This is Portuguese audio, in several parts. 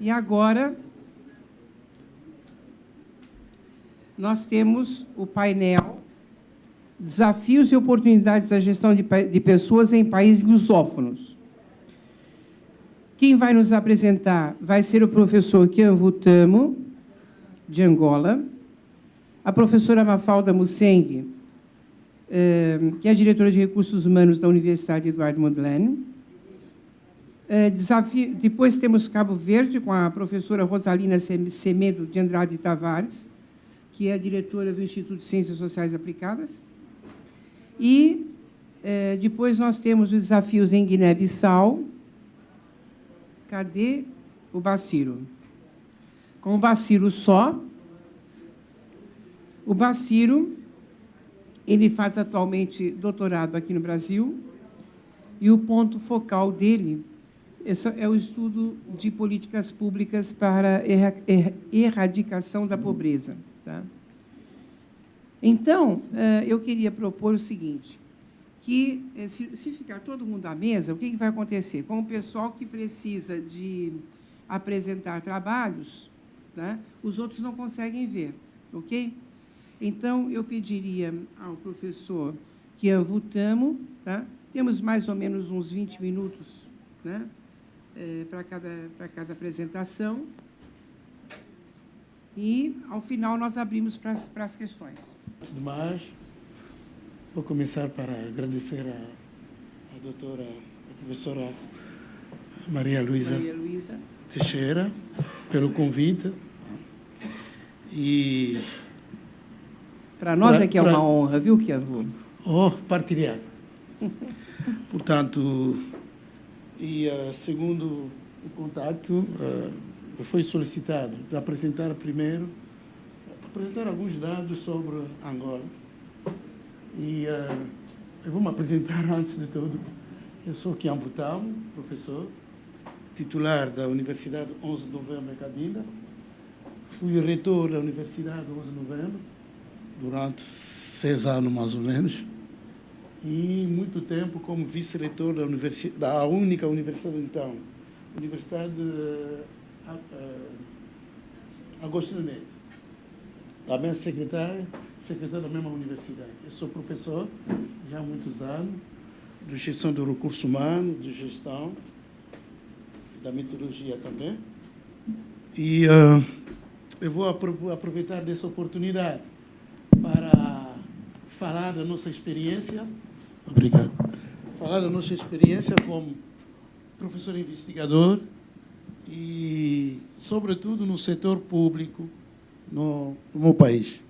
E agora, nós temos o painel Desafios e Oportunidades da Gestão de Pessoas em Países Lusófonos. Quem vai nos apresentar vai ser o professor Kianvu Tamo, de Angola, a professora Mafalda Musseng, que é a diretora de Recursos Humanos da Universidade Eduardo Mondlane. Depois temos Cabo Verde, com a professora Rosalina Semedo de Andrade Tavares, que é a diretora do Instituto de Ciências Sociais Aplicadas. E depois nós temos os desafios em Guiné-Bissau. Cadê o Baciro? Com o Baciro só. O Baciro, ele faz atualmente doutorado aqui no Brasil, e o ponto focal dele é o estudo de políticas públicas para erradicação da pobreza. Tá? Então, eu queria propor o seguinte, que, se ficar todo mundo à mesa, o que vai acontecer? Com o pessoal que precisa de apresentar trabalhos, tá? Os outros não conseguem ver, ok? Então, eu pediria ao professor Kianvu Tamo, tá? Temos mais ou menos uns 20 minutos, né? Para cada apresentação. E, ao final, nós abrimos para as questões. Antes de mais, vou começar para agradecer a doutora, a professora Maria Luísa Teixeira pelo convite. E para nós é que é uma honra, viu, Kianvu? Partilhar. Portanto, segundo o contato, foi solicitado de apresentar alguns dados sobre Angola. E eu vou me apresentar antes de tudo. Eu sou Kianvu Tamo, professor, titular da Universidade 11 de Novembro em Cabinda. Fui reitor da Universidade 11 de Novembro durante 6 anos, mais ou menos. E muito tempo como vice-reitor da única universidade, então, Universidade Agostinho Neto. Também secretário da mesma universidade. Eu sou professor já há muitos anos, de gestão do recurso humano, de gestão, da metodologia também. E eu vou aproveitar dessa oportunidade para falar da nossa experiência. Obrigado. Falar da nossa experiência como professor investigador e, sobretudo, no setor público no meu país.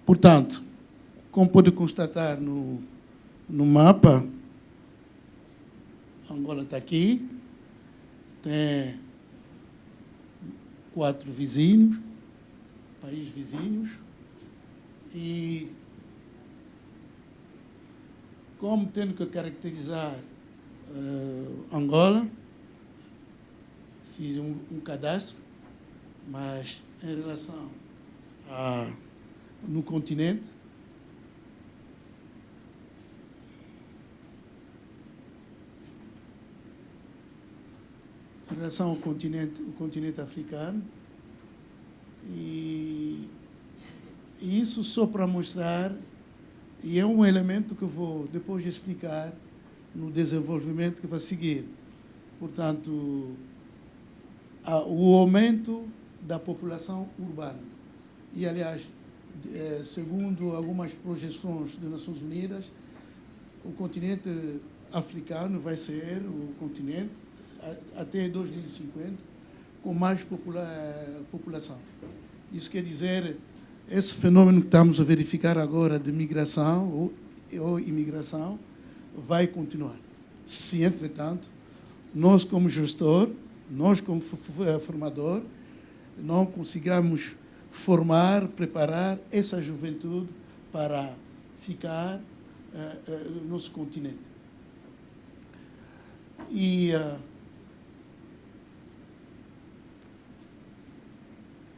Portanto, como pode constatar no mapa, Angola está aqui, tem 4 vizinhos, países vizinhos, e como tendo que caracterizar Angola, fiz um cadastro, mas em relação no continente, em relação ao continente africano, e isso só para mostrar, e é um elemento que eu vou depois explicar no desenvolvimento que vai seguir. Portanto, o aumento da população urbana. E, aliás, segundo algumas projeções das Nações Unidas, o continente africano vai ser o continente, até 2050, com mais população. Isso quer dizer, esse fenômeno que estamos a verificar agora de migração ou imigração vai continuar. Se, entretanto, nós como gestor, nós como formador, não consigamos formar, preparar essa juventude para ficar no nosso continente. E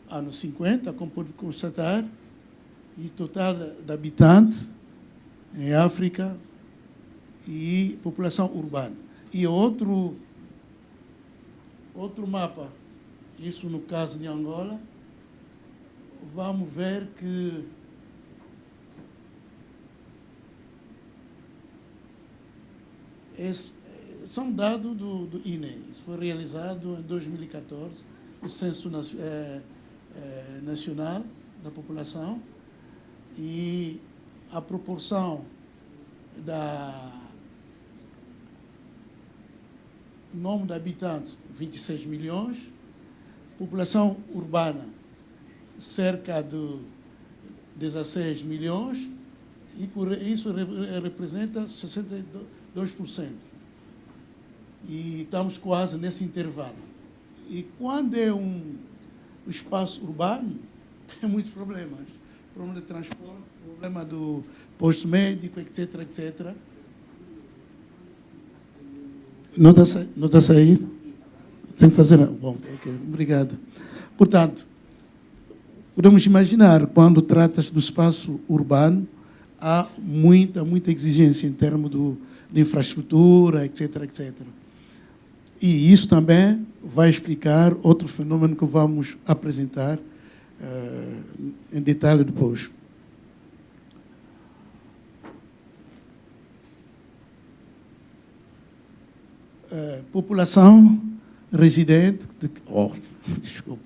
anos 50, como pode constatar, e total de habitantes em África e população urbana. E outro mapa isso no caso de Angola, vamos ver que são dados do INE. Isso foi realizado em 2014, o Censo Nacional da População, e a proporção da número de habitantes, 26 milhões, população urbana, cerca de 16 milhões, e por isso representa 62%. E estamos quase nesse intervalo. E quando é um espaço urbano, tem muitos problemas. Problema de transporte, problema do posto médico, etc, etc. Não está a sair? Tem que fazer... Bom, ok, obrigado. Portanto, podemos imaginar, quando trata-se do espaço urbano, há muita exigência em termos de infraestrutura, etc, etc. E isso também vai explicar outro fenômeno que vamos apresentar em detalhe depois. População residente desculpa,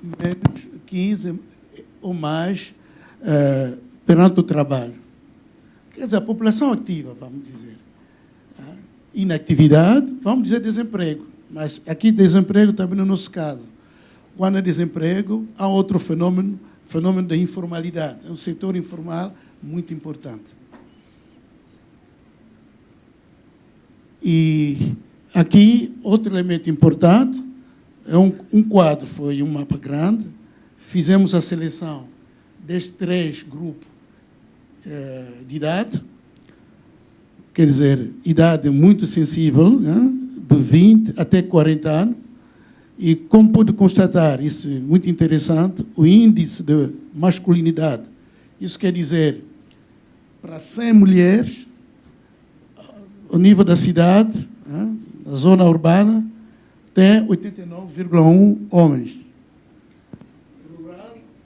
menos 15 ou mais perante o trabalho. Quer dizer, a população ativa, vamos dizer. Inatividade, vamos dizer desemprego, mas aqui desemprego também no nosso caso. Quando há desemprego, há outro fenômeno da informalidade. É um setor informal muito importante. E aqui, outro elemento importante, é um quadro, foi um mapa grande, fizemos a seleção destes 3 grupos de idade, quer dizer, idade muito sensível, né, de 20 até 40 anos, e como pode constatar, isso é muito interessante, o índice de masculinidade, isso quer dizer, para 100 mulheres, o nível da cidade, né, na zona urbana, tem 89,1 homens,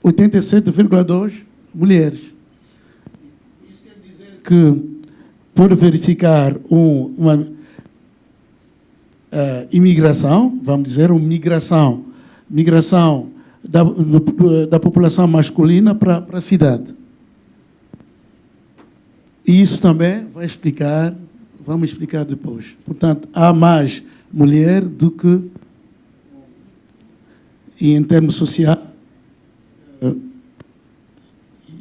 87,2 mulheres. Isso quer dizer que por verificar uma imigração, vamos dizer, uma migração da população masculina para a cidade. E isso também vamos explicar depois. Portanto, há mais mulher do que, e em termos sociais,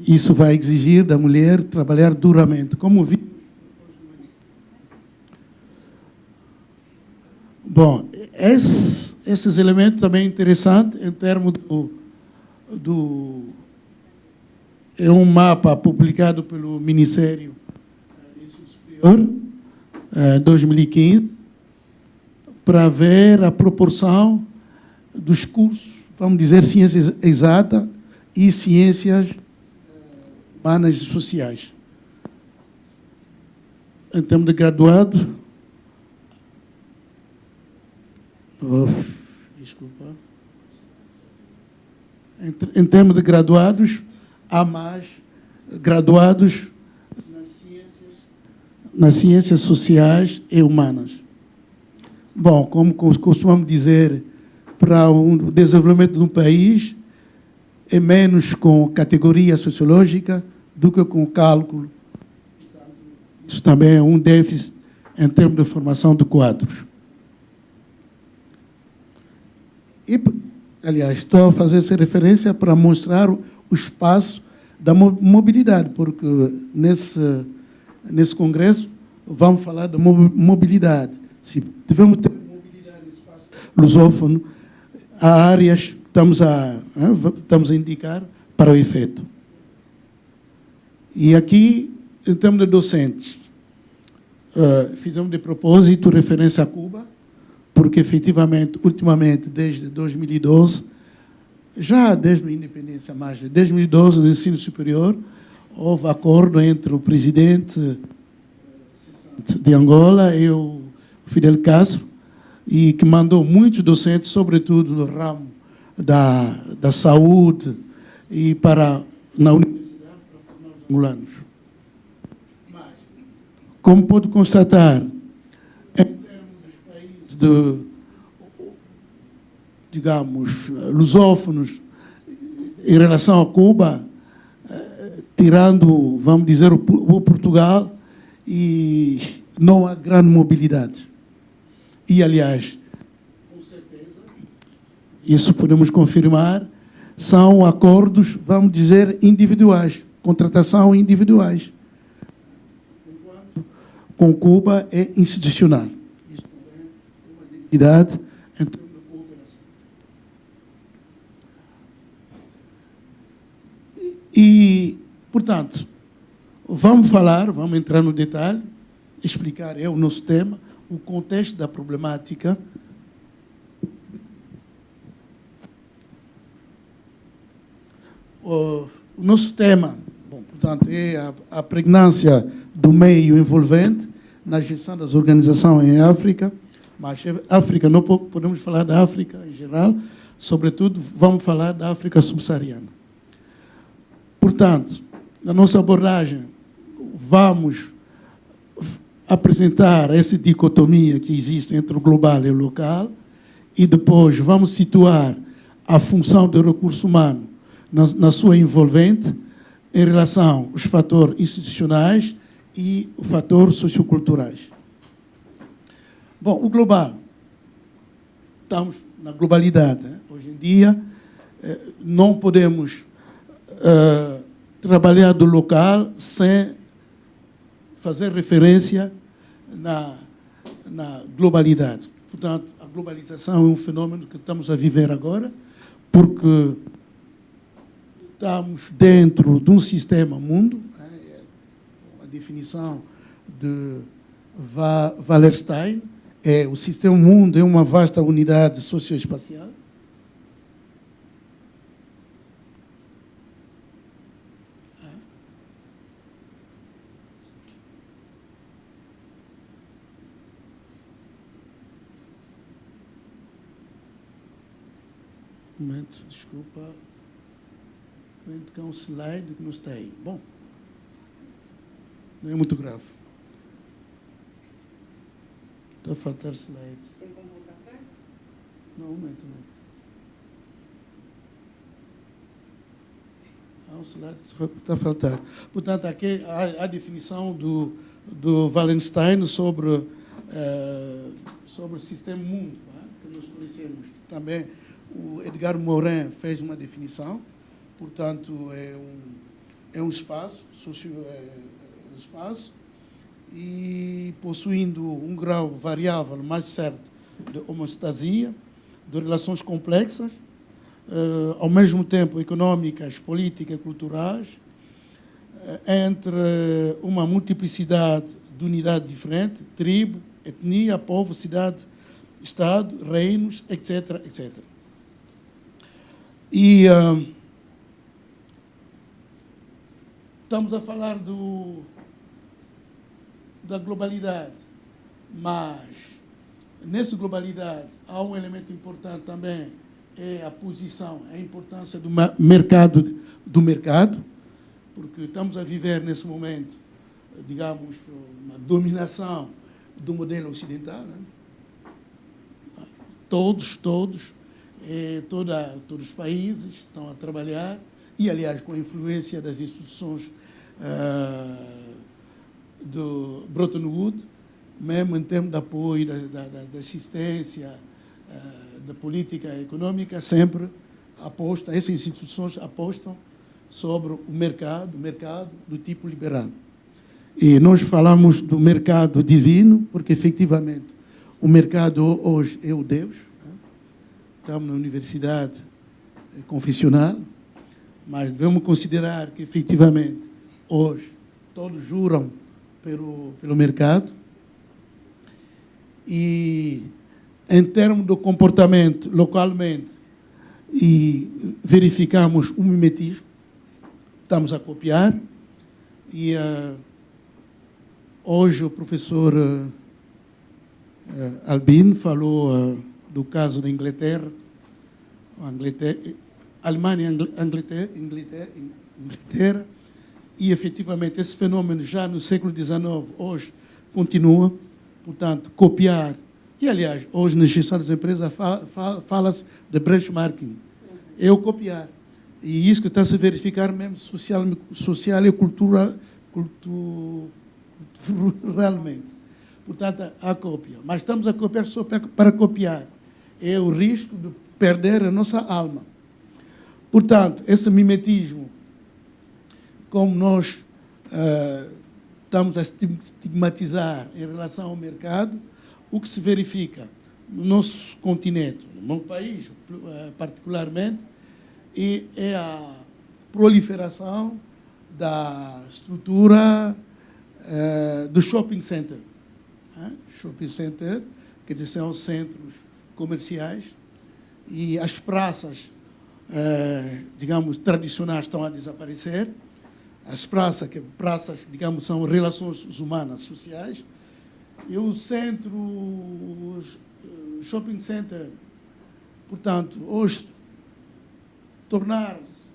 isso vai exigir da mulher trabalhar duramente, como vi. Bom, esses elementos também interessantes em termos é um mapa publicado pelo Ministério do Ensino Superior, 2015, para ver a proporção dos cursos, vamos dizer, ciências exatas e ciências humanas e sociais. Em termos de graduado, desculpa. Em termos de graduados, há mais graduados nas ciências sociais e humanas. Bom, como costumamos dizer, para o desenvolvimento de um país, é menos com categoria sociológica do que com cálculo. Isso também é um déficit em termos de formação de quadros. E, aliás, estou a fazer essa referência para mostrar o espaço da mobilidade, porque nesse congresso vamos falar da mobilidade. Se devemos ter mobilidade no espaço lusófono, há áreas que estamos a indicar para o efeito. E aqui, em termos de docentes, fizemos de propósito referência a Cuba, porque, efetivamente, ultimamente, desde 2012, já desde a independência, mas desde 2012, no ensino superior, houve acordo entre o presidente de Angola e o Fidel Castro, e que mandou muitos docentes, sobretudo no ramo da saúde e na universidade para formar os angolanos. Mas, como pode constatar, em termos dos países digamos, lusófonos, em relação a Cuba, tirando, vamos dizer, o Portugal, e não há grande mobilidade. E, aliás, com certeza, isso podemos confirmar, são acordos, vamos dizer, individuais, contratação individuais. Enquanto com Cuba é institucional. Isso também é uma debilidade em termos de cooperação. E, portanto, vamos entrar no detalhe, explicar o nosso tema, o contexto da problemática. O nosso tema, portanto, é a pregnância do meio envolvente na gestão das organizações em África, mas África, não podemos falar da África em geral, sobretudo vamos falar da África subsaariana. Portanto, na nossa abordagem, vamos apresentar essa dicotomia que existe entre o global e o local e depois vamos situar a função do recurso humano na sua envolvente em relação aos fatores institucionais e os fatores socioculturais. Bom, o global. Estamos na globalidade. Né? Hoje em dia, não podemos trabalhar do local sem fazer referência na globalidade. Portanto, a globalização é um fenômeno que estamos a viver agora, porque estamos dentro de um sistema mundo, né? A definição de Wallerstein é o sistema mundo é uma vasta unidade socioespacial. Um momento, desculpa. Um momento que é um slide que não está aí. Bom, não é muito grave. Está a faltar slides. Tem como voltar atrás? Não, um momento, não. Há um slide que está a faltar. Portanto, aqui a definição do Wallerstein sobre o sistema mundo, né, que nós conhecemos também. O Edgar Morin fez uma definição, portanto, é um espaço, espaço, e possuindo um grau variável mais certo de homeostasia, de relações complexas, ao mesmo tempo econômicas, políticas e culturais, entre uma multiplicidade de unidades diferentes, tribo, etnia, povo, cidade, Estado, reinos, etc., etc. E estamos a falar da globalidade, mas nessa globalidade há um elemento importante também, é a posição, a importância do mercado, porque estamos a viver nesse momento, digamos, uma dominação do modelo ocidental, né? Todos os países estão a trabalhar, e, aliás, com a influência das instituições do Bretton Woods, mesmo em termos de apoio, da assistência, da política econômica, sempre essas instituições apostam sobre o mercado do tipo liberal. E nós falamos do mercado divino, porque, efetivamente, o mercado hoje é o Deus. Estamos na universidade confessional, mas devemos considerar que, efetivamente, hoje, todos juram pelo mercado. E, em termos do comportamento localmente, e verificamos um mimetismo, estamos a copiar, e hoje o professor Albin falou do caso da Inglaterra, Alemanha, Inglaterra, e efetivamente esse fenômeno já no século XIX, hoje, continua, portanto, copiar. E, aliás, hoje na gestão das empresas fala-se de benchmarking, é o copiar. E isso que está a se verificar mesmo social e culturalmente. Portanto, a cópia. Mas estamos a copiar só para copiar. É o risco de perder a nossa alma. Portanto, esse mimetismo, como nós estamos a estigmatizar em relação ao mercado, o que se verifica no nosso continente, no meu país particularmente, é a proliferação da estrutura do shopping center. Shopping center, quer dizer, são os centros comerciais, e as praças, digamos, tradicionais estão a desaparecer. As praças, digamos, são relações humanas, sociais, e o centro, o shopping center, portanto, hoje, tornar-se,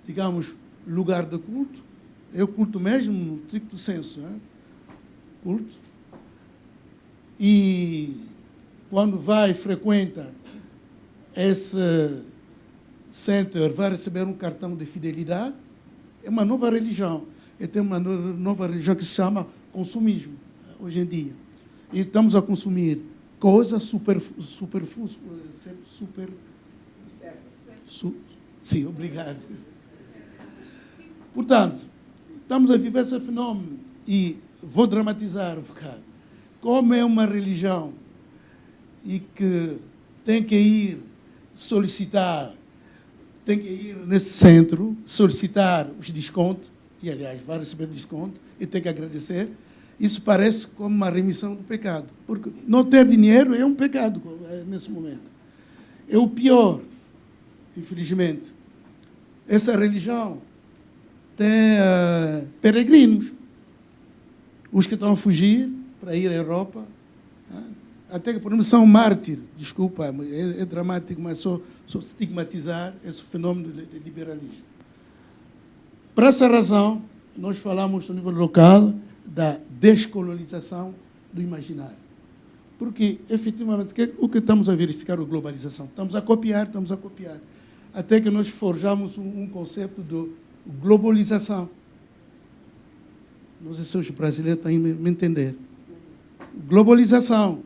digamos, lugar de culto, é o culto mesmo, no estricto senso, culto. E quando vai, frequenta esse center, vai receber um cartão de fidelidade. É uma nova religião. E tem uma nova religião que se chama consumismo, hoje em dia. E estamos a consumir coisas sim, obrigado. Portanto, estamos a viver esse fenômeno. E vou dramatizar um bocado. Como é uma religião e que tem que ir solicitar, tem que ir nesse centro, solicitar os descontos, e, aliás, vai receber desconto, e tem que agradecer, isso parece como uma remissão do pecado. Porque não ter dinheiro é um pecado nesse momento. É o pior, infelizmente. Essa religião tem peregrinos. Os que estão a fugir para ir à Europa, até que, por exemplo, são mártires. Desculpa, é dramático, mas só estigmatizar esse fenômeno de liberalismo. Por essa razão, nós falamos no nível local da descolonização do imaginário. Porque, efetivamente, o que estamos a verificar é a globalização. Estamos a copiar, até que nós forjamos um conceito de globalização. Não sei se os brasileiros têm me entender. Globalização.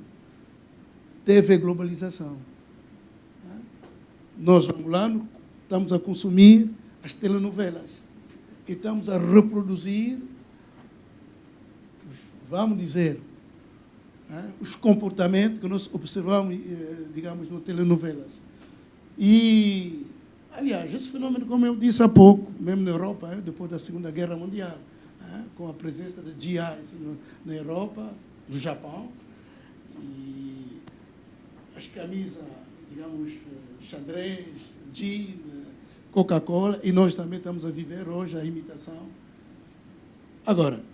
TV globalização. Nós, angolanos, estamos a consumir as telenovelas. E estamos a reproduzir, vamos dizer, os comportamentos que nós observamos, digamos, nas telenovelas. E, aliás, esse fenômeno, como eu disse há pouco, mesmo na Europa, depois da Segunda Guerra Mundial, com a presença de GIs na Europa, no Japão, e as camisas, digamos, xadrez, gin, Coca-Cola, e nós também estamos a viver hoje a imitação. Agora,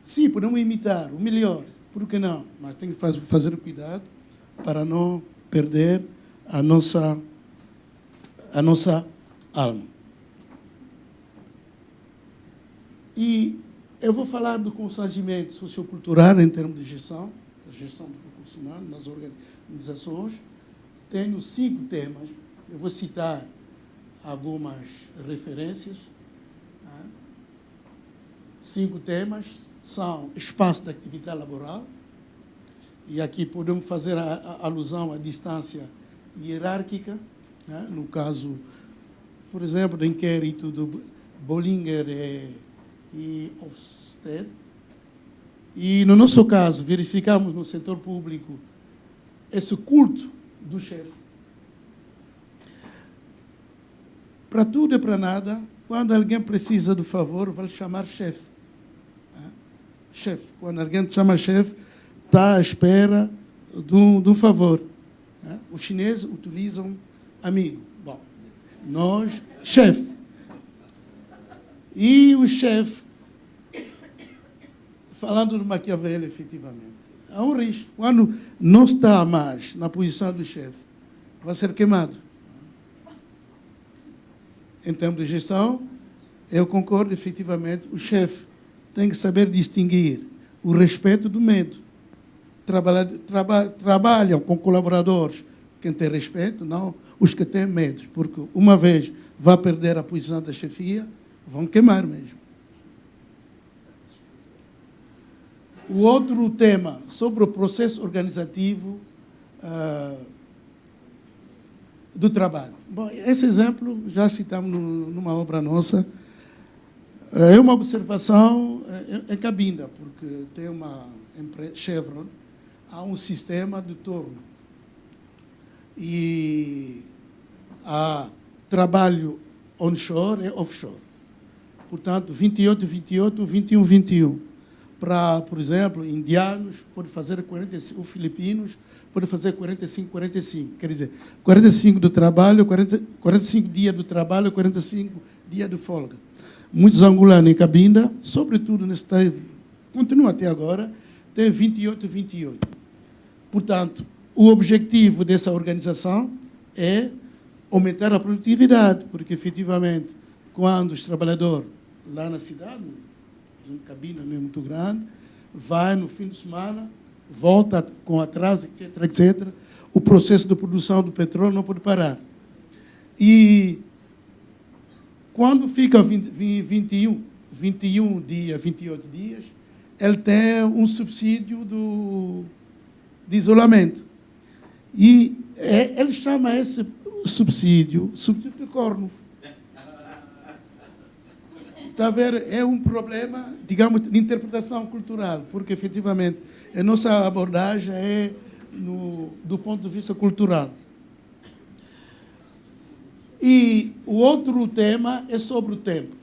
sim, podemos imitar o melhor, por que não? Mas tem que fazer cuidado para não perder a nossa alma. E eu vou falar do constrangimento sociocultural em termos de gestão do recurso humano nas organizações. Tenho 5 temas, eu vou citar algumas referências. 5 temas são espaço de atividade laboral, e aqui podemos fazer a alusão à distância hierárquica, no caso, por exemplo, do inquérito do Bollinger e Hofstede. E, no nosso caso, verificamos no setor público esse culto do chefe. Para tudo e para nada, quando alguém precisa do favor, vai chamar chefe. Chefe. Quando alguém te chama chefe, está à espera de um favor. Os chineses utilizam amigo. Bom, nós, chefe. E o chefe, falando do Maquiavel, efetivamente, há um risco. Quando não está mais na posição do chefe, vai ser queimado. Em termos de gestão, eu concordo, efetivamente, o chefe tem que saber distinguir o respeito do medo. Trabalham com colaboradores que têm respeito, não os que têm medo, porque uma vez vai perder a posição da chefia, vão queimar mesmo. O outro tema, sobre o processo organizativo do trabalho. Bom, esse exemplo já citamos numa obra nossa. É uma observação em Cabinda, porque tem uma empresa, Chevron, há um sistema de turno. E há trabalho onshore e offshore. Portanto, 28, 28, 21, 21. Para, por exemplo, indianos, pode fazer 45, filipinos, pode fazer 45, 45. Quer dizer, 45 do trabalho, 45 dias do trabalho, 45 dias de folga. Muitos angolanos em Cabinda, sobretudo nesse tempo, continua até agora, tem 28, 28. Portanto, o objetivo dessa organização é aumentar a produtividade, porque, efetivamente, quando os trabalhadores lá na cidade, Cabinda não é muito grande, vai no fim de semana, volta com atraso, etc., etc., o processo de produção do petróleo não pode parar. E quando fica 21 dias, 28 dias, ele tem um subsídio de isolamento. E ele chama esse subsídio de corno. Está a ver? É um problema, digamos, de interpretação cultural, porque, efetivamente, a nossa abordagem é do ponto de vista cultural. E o outro tema é sobre o tempo.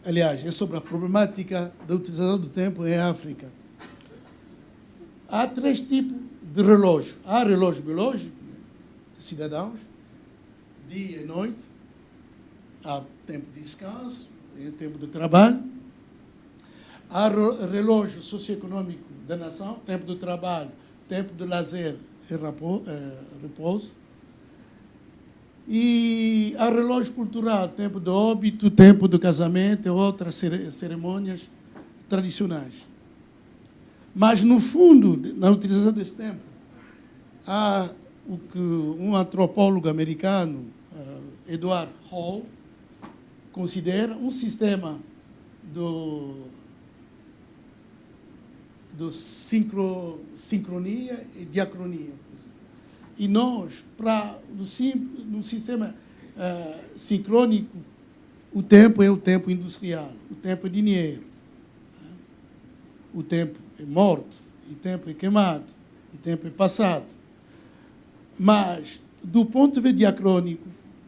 Aliás, é sobre a problemática da utilização do tempo em África. Há 3 tipos de relógio. Há relógio biológico, de cidadãos, dia e noite. Há tempo de descanso, tempo de trabalho. Há relógio socioeconômico da nação, tempo do trabalho, tempo de lazer e repouso. E há relógio cultural, tempo de óbito, tempo do casamento e outras cerimônias tradicionais. Mas, no fundo, na utilização desse tempo, há o que um antropólogo americano, Edward Hall, considera um sistema do sincronia e diacronia. E nós, no sistema sincrônico, o tempo é o tempo industrial, o tempo é dinheiro, o tempo é morto, o tempo é queimado, o tempo é passado. Mas, do ponto de vista diacrônico,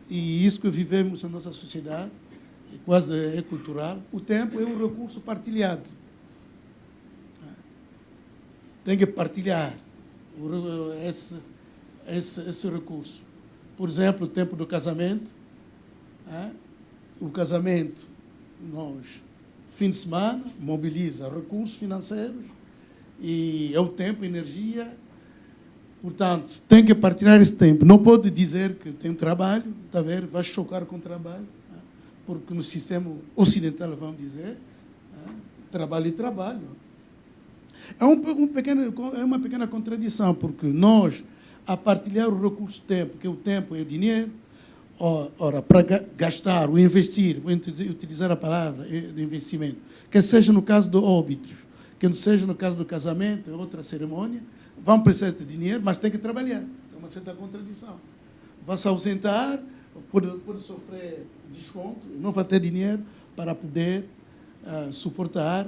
e isso que vivemos na nossa sociedade, quase é cultural, o tempo é um recurso partilhado. Tem que partilhar esse recurso. Por exemplo, o tempo do casamento. O casamento, nós, fim de semana, mobiliza recursos financeiros e é o tempo, energia. Portanto, tem que partilhar esse tempo. Não pode dizer que tem trabalho, está a ver, vai chocar com o trabalho, porque no sistema ocidental, vamos dizer, trabalho e trabalho. É uma pequena contradição, porque nós, a partilhar o recurso tempo, que o tempo é o dinheiro, ora, para gastar ou investir, vou utilizar a palavra de investimento, que seja no caso do óbito, que não seja no caso do casamento, é outra cerimônia, vão precisar de dinheiro, mas tem que trabalhar. É uma certa contradição. Vai se ausentar, pode sofrer desconto, não vai ter dinheiro para poder suportar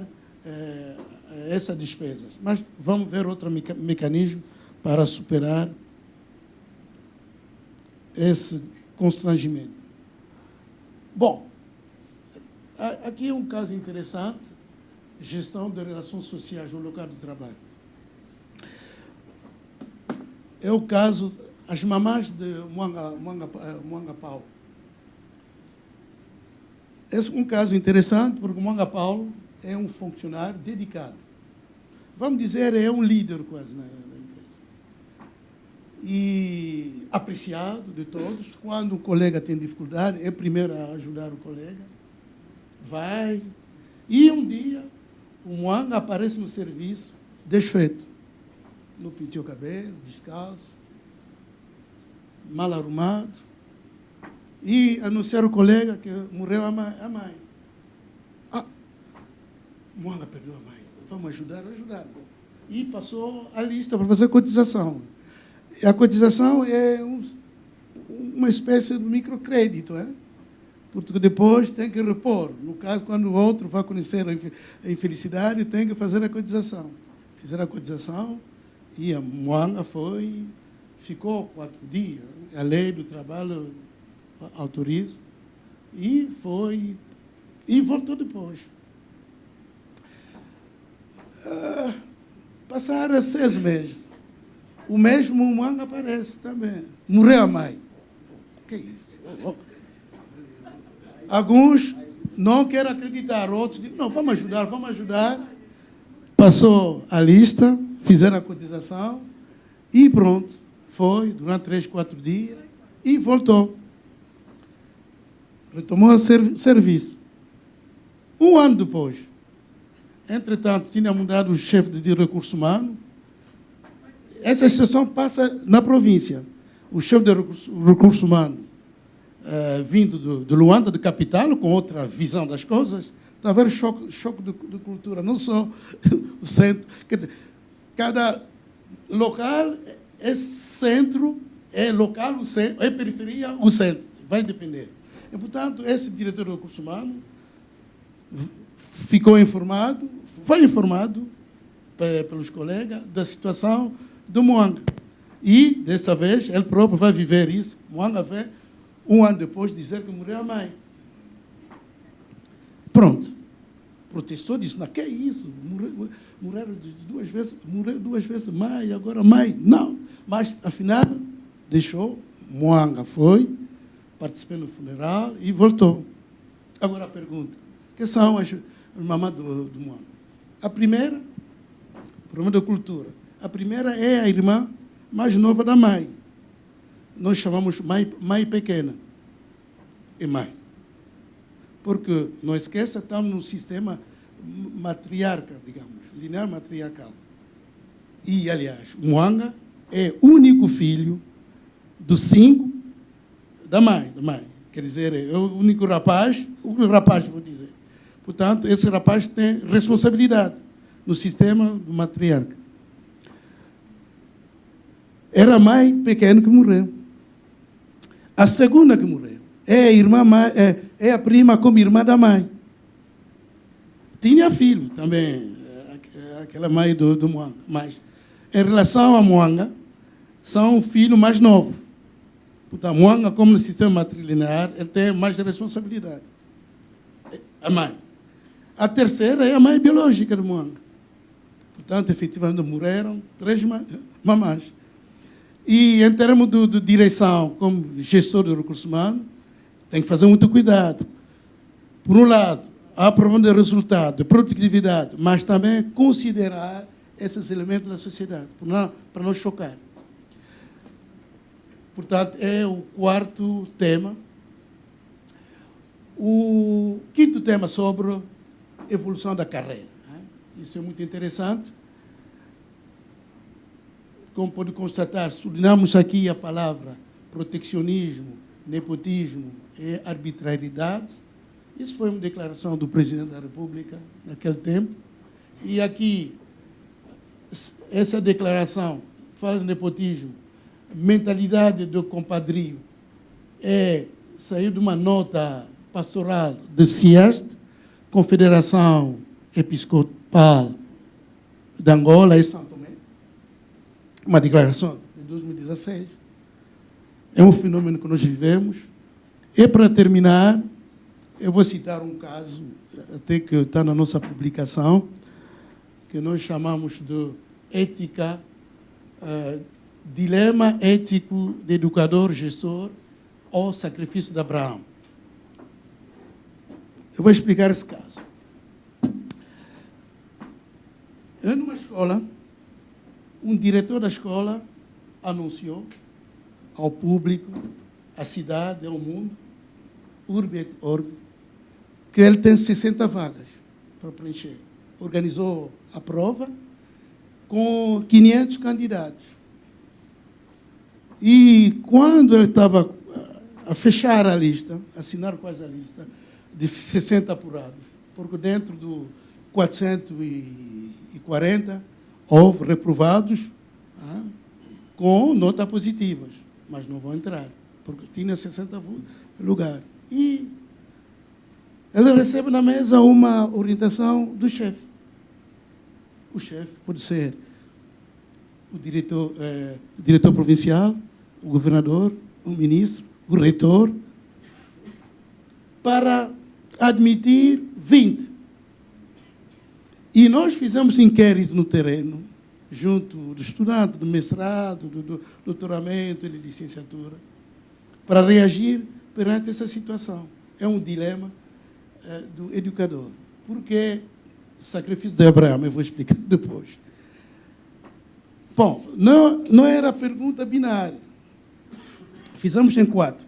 essas despesas. Mas vamos ver outro mecanismo para superar esse constrangimento. Bom, aqui é um caso interessante, gestão de relações sociais no local de trabalho. É o caso, as mamás de Moanga Paulo. É um caso interessante, porque Moanga Paulo é um funcionário dedicado. Vamos dizer, é um líder quase na empresa. E apreciado de todos. Quando o colega tem dificuldade, é primeiro a ajudar o colega. Vai. E um dia, o Mwanga aparece no serviço, desfeito. Não pintou o cabelo, descalço, mal arrumado. E anunciaram o colega que morreu a mãe. Mwanga perdeu a mãe. Vamos ajudar. E passou a lista para fazer a cotização. E a cotização é uma espécie de microcrédito, porque depois tem que repor. No caso, quando o outro vai conhecer a infelicidade, tem que fazer a cotização. Fizeram a cotização e a Mwanga ficou 4 dias. A lei do trabalho autoriza. E voltou depois. Passaram 6 meses. O mesmo Mwanga aparece também. Morreu a mãe. O que é isso? Alguns não querem acreditar, outros dizem, não, vamos ajudar. Passou a lista, fizeram a cotização e pronto. Foi durante 3, 4 dias e voltou. Retomou o serviço. 1 ano depois. Entretanto, tinha mudado o chefe de recursos humanos. Essa situação passa na província. O chefe de recursos humanos, vindo de Luanda, de capital, com outra visão das coisas, está a haver choque de cultura, não só o centro. Cada local é centro, é local, o centro, é periferia, o centro. Vai depender. E, portanto, esse diretor de recursos humanos foi informado pelos colegas da situação do Mwanga. E, dessa vez, ele próprio vai viver isso. Mwanga vai, 1 ano depois, dizer que morreu a mãe. Pronto. Protestou, disse, não, que é isso? Morreram 2 vezes, morreu 2 vezes mãe, agora mãe. Não. Mas, afinal, deixou. Mwanga foi, participou no funeral e voltou. Agora a pergunta. Que são as mamães do Mwanga? A primeira, problema da cultura. A primeira é a irmã mais nova da mãe. Nós chamamos mãe pequena. E mãe. Porque, não esqueça, estamos num sistema matriarcal, digamos, linear matriarcal. E, aliás, Mwanga é o único filho dos 5 da mãe. Quer dizer, é o único rapaz, vou dizer. Portanto, esse rapaz tem responsabilidade no sistema matriarca. Era a mãe pequena que morreu. A segunda que morreu é a irmã, é a prima como irmã da mãe. Tinha filho também, aquela mãe do Mwanga. Mas, em relação a Mwanga, são o filho mais novo. Portanto, Mwanga, como no sistema matrilinear, ele tem mais responsabilidade. A mãe. A terceira é a mãe biológica do Mwanga. Portanto, efetivamente, morreram 3 mamães. E, em termos de direção, como gestor de recursos humanos, tem que fazer muito cuidado. Por um lado, a aprovação de resultado, de produtividade, mas também considerar esses elementos da sociedade, para não chocar. Portanto, é o 4º tema. O 5º tema sobre evolução da carreira. Isso é muito interessante. Como pode constatar, sublinhamos aqui a palavra proteccionismo, nepotismo e arbitrariedade. Isso foi uma declaração do presidente da República naquele tempo. E aqui, essa declaração fala de nepotismo, mentalidade do compadrio, saiu de uma nota pastoral do CIEST, Confederação Episcopal de Angola e São Tomé. Uma declaração de 2016. É um fenômeno que nós vivemos. E, para terminar, eu vou citar um caso, até que está na nossa publicação, que nós chamamos de ética, dilema ético de educador-gestor ou sacrifício de Abraão. Eu vou explicar esse caso. escola, um diretor da escola anunciou ao público, à cidade, ao mundo, urbe et orbe, que ele tem 60 vagas para preencher. Organizou a prova com 500 candidatos. E quando ele estava a fechar a lista, assinar quase a lista, de 60 apurados, porque dentro do 440 houve reprovados com notas positivas, mas não vão entrar, porque tinha 60 lugares. E ele recebe na mesa uma orientação do chefe. O chefe pode ser o diretor provincial, o governador, o ministro, o reitor, para admitir 20. E nós fizemos inquérito no terreno, junto do estudante, do mestrado, do doutoramento e de licenciatura, para reagir perante essa situação. É um dilema do educador. Porque o sacrifício de Abraão, eu vou explicar depois. Bom, não era pergunta binária. Fizemos em 4.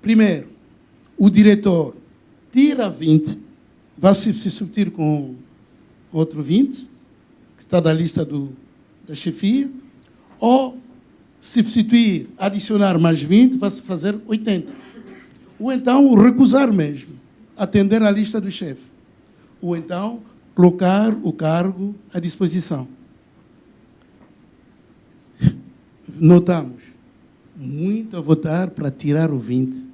Primeiro, o diretor tira 20, vai se substituir com outro 20, que está da lista da chefia, ou substituir, adicionar mais 20, vai se fazer 80. Ou então recusar mesmo, atender à lista do chefe. Ou então colocar o cargo à disposição. Notamos muito a votar para tirar o 20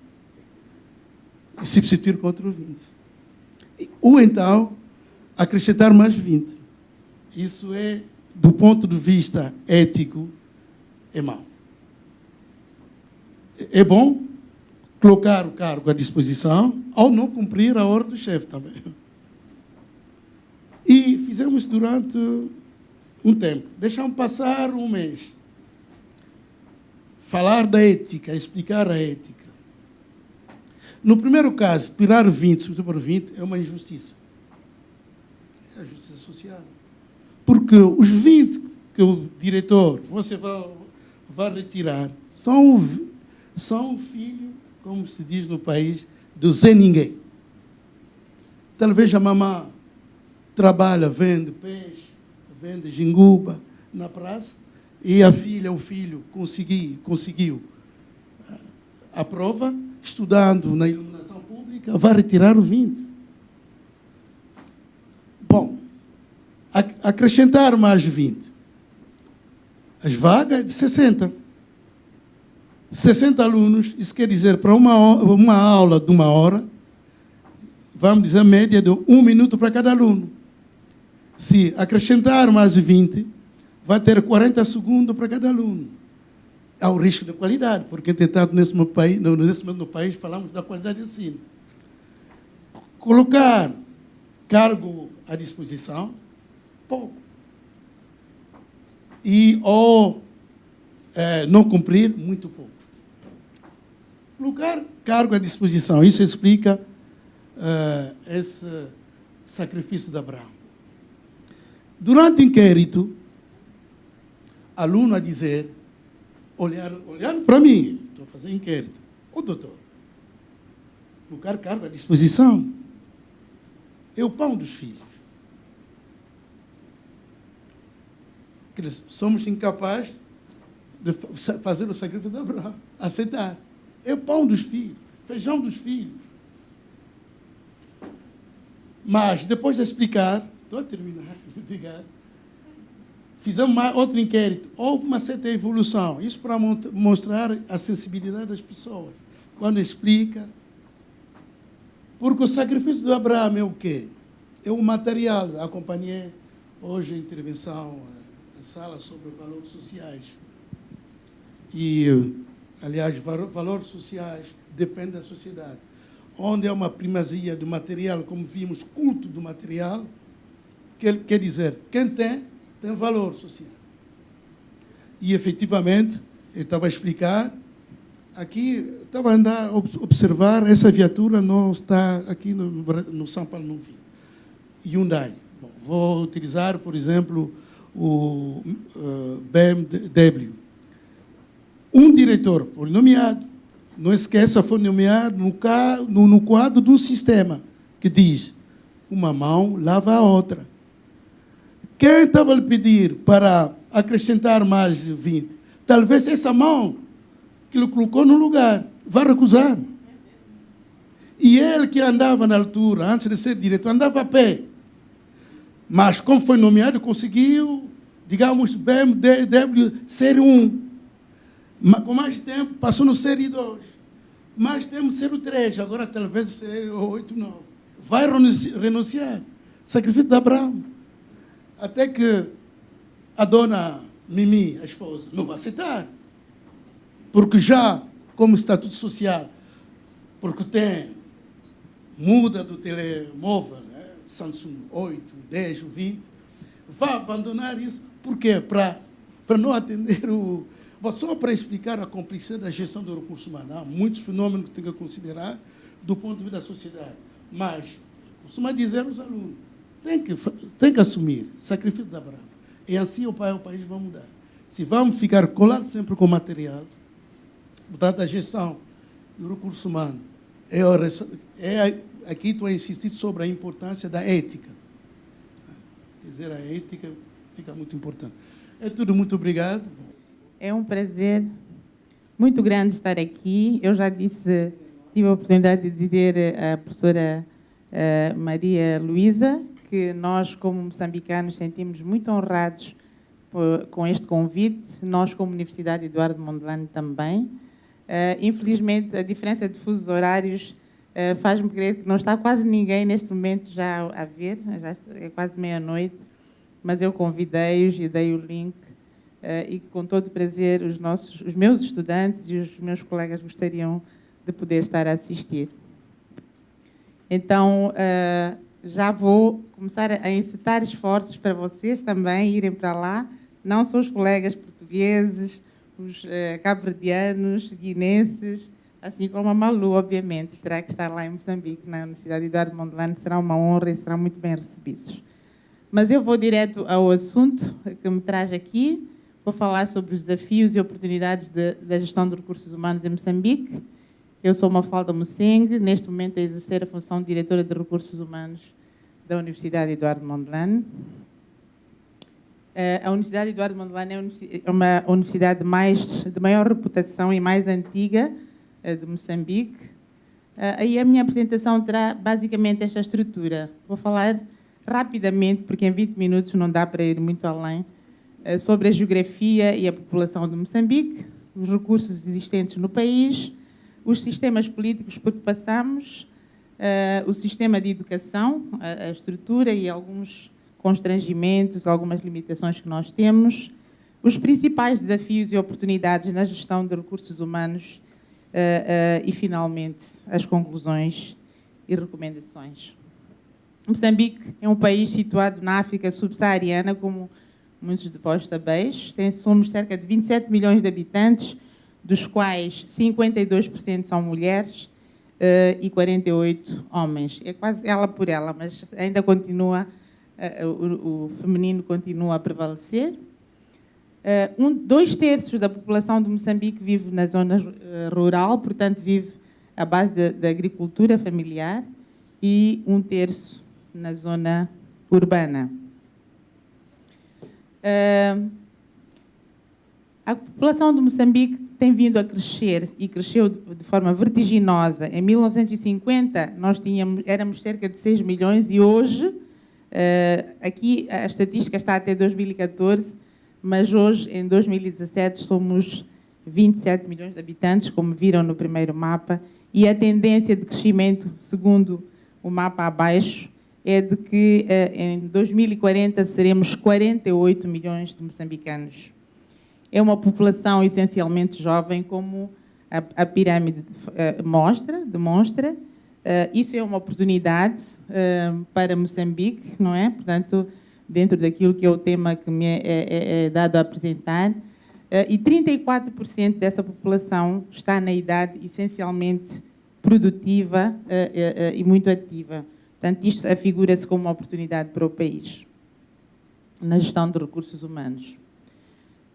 e substituir com outro 20. Ou então acrescentar mais 20. Isso é, do ponto de vista ético, é mau. É bom colocar o cargo à disposição ao não cumprir a ordem do chefe também. E fizemos durante um tempo. Deixamos passar um mês. Falar da ética, explicar a ética. No primeiro caso, tirar 20, substituir por 20, é uma injustiça. É a justiça social. Porque os 20 que o diretor, você vai retirar, são filho, como se diz no país, do Zé Ninguém. Talvez a mamã trabalha, vende peixe, vende jinguba na praça, e a filha, o filho, conseguiu a prova, estudando na iluminação pública, vai retirar o 20. Bom, acrescentar mais 20. As vagas de 60. 60 alunos, isso quer dizer, para uma aula de 1 hora, vamos dizer, média de 1 minuto para cada aluno. Se acrescentar mais 20, vai ter 40 segundos para cada aluno. Há o risco de qualidade, porque, entretanto, nesse mesmo país falamos da qualidade de ensino. Colocar cargo à disposição, pouco. Ou não cumprir, muito pouco. Colocar cargo à disposição, isso explica esse sacrifício de Abraão. Durante o inquérito, aluno a dizer, olhando para mim, estou fazendo inquérito, ô doutor, colocar cargo à disposição é o pão dos filhos. Somos incapazes de fazer o sacrifício de Abraão, aceitar. É o pão dos filhos, feijão dos filhos. Mas, depois de explicar, estou a terminar, obrigado. Fizemos outro inquérito. Houve uma certa evolução. Isso para mostrar a sensibilidade das pessoas. Quando explica. Porque o sacrifício de Abraão é o quê? É um material. Acompanhei hoje a intervenção na sala sobre valores sociais. E, aliás, valores sociais dependem da sociedade. Onde há uma primazia do material, como vimos, culto do material, quer dizer, quem tem valor social. E, efetivamente, eu estava a explicar, aqui, estava a andar, observar, essa viatura não está aqui no São Paulo, não vi. Hyundai. Bom, vou utilizar, por exemplo, o BMW. Um diretor foi nomeado, não esqueça, foi nomeado no quadro de um sistema que diz: uma mão lava a outra. Quem estava a lhe pedir para acrescentar mais 20? Talvez essa mão que ele colocou no lugar vai recusar. E ele que andava na altura, antes de ser diretor, andava a pé. Mas como foi nomeado, conseguiu, digamos, BMW ser 1. Com mais tempo, passou no série 2. Mais tempo, série 3. Agora, talvez, série 8, 9. Vai renunciar. Sacrifício de Abraão. Até que a dona Mimi, a esposa, não vai aceitar. Porque já, como estatuto social, porque tem, muda do telemóvel, né? Samsung 8, 10, 20, vai abandonar isso. Por quê? Para não atender o... Só para explicar a complexidade da gestão do recurso humano. Há muitos fenômenos que tem que considerar do ponto de vista da sociedade. Mas, costuma dizer aos alunos, tem que assumir sacrifício de Abraão. E assim o país vai mudar. Se vamos ficar colados sempre com o material, portanto, a gestão do recurso humano, aqui estou a insistir sobre a importância da ética. Quer dizer, a ética fica muito importante. É tudo, muito obrigado. É um prazer muito grande estar aqui. Eu já disse, tive a oportunidade de dizer à professora Maria Luísa que nós, como moçambicanos, sentimos muito honrados com este convite. Nós, como Universidade Eduardo Mondlane, também. Infelizmente, a diferença de fusos horários faz-me crer que não está quase ninguém neste momento já a ver, já é quase meia-noite, mas eu convidei-os e dei o link. E que, com todo prazer, os meus estudantes e os meus colegas gostariam de poder estar a assistir. Então, já vou começar a incitar esforços para vocês também irem para lá, não só os colegas portugueses, os cabo-verdianos, guinenses, assim como a Malu, obviamente, terá que estar lá em Moçambique, na Universidade Eduardo Mondlane, será uma honra e serão muito bem recebidos. Mas eu vou direto ao assunto que me traz aqui. Vou falar sobre os desafios e oportunidades da gestão de recursos humanos em Moçambique. Eu sou Mafalda Musseng, neste momento a exercer a função de diretora de recursos humanos da Universidade Eduardo Mondlane. A Universidade Eduardo Mondlane é uma universidade de maior reputação e mais antiga de Moçambique. Aí a minha apresentação terá basicamente esta estrutura. Vou falar rapidamente, porque em 20 minutos não dá para ir muito além, sobre a geografia e a população de Moçambique, os recursos existentes no país, os sistemas políticos por que passamos, o sistema de educação, a estrutura e alguns constrangimentos, algumas limitações que nós temos, os principais desafios e oportunidades na gestão de recursos humanos e, finalmente, as conclusões e recomendações. Moçambique é um país situado na África subsaariana, como muitos de vós sabeis. Somos cerca de 27 milhões de habitantes, dos quais 52% são mulheres e 48% homens. É quase ela por ela, mas ainda continua, o feminino continua a prevalecer. 2/3 da população de Moçambique vive na zona rural, portanto vive à base da agricultura familiar, e 1/3 na zona urbana. A população de Moçambique tem vindo a crescer e cresceu de forma vertiginosa. Em 1950, éramos cerca de 6 milhões e hoje, aqui a estatística está até 2014, mas hoje, em 2017, somos 27 milhões de habitantes, como viram no primeiro mapa, e a tendência de crescimento, segundo o mapa abaixo, é de que em 2040 seremos 48 milhões de moçambicanos. É uma população essencialmente jovem, como a pirâmide demonstra. Isso é uma oportunidade para Moçambique, não é? Portanto, dentro daquilo que é o tema que me é dado a apresentar. E 34% dessa população está na idade essencialmente produtiva e muito ativa. Portanto, isto afigura-se como uma oportunidade para o país. na gestão de recursos humanos.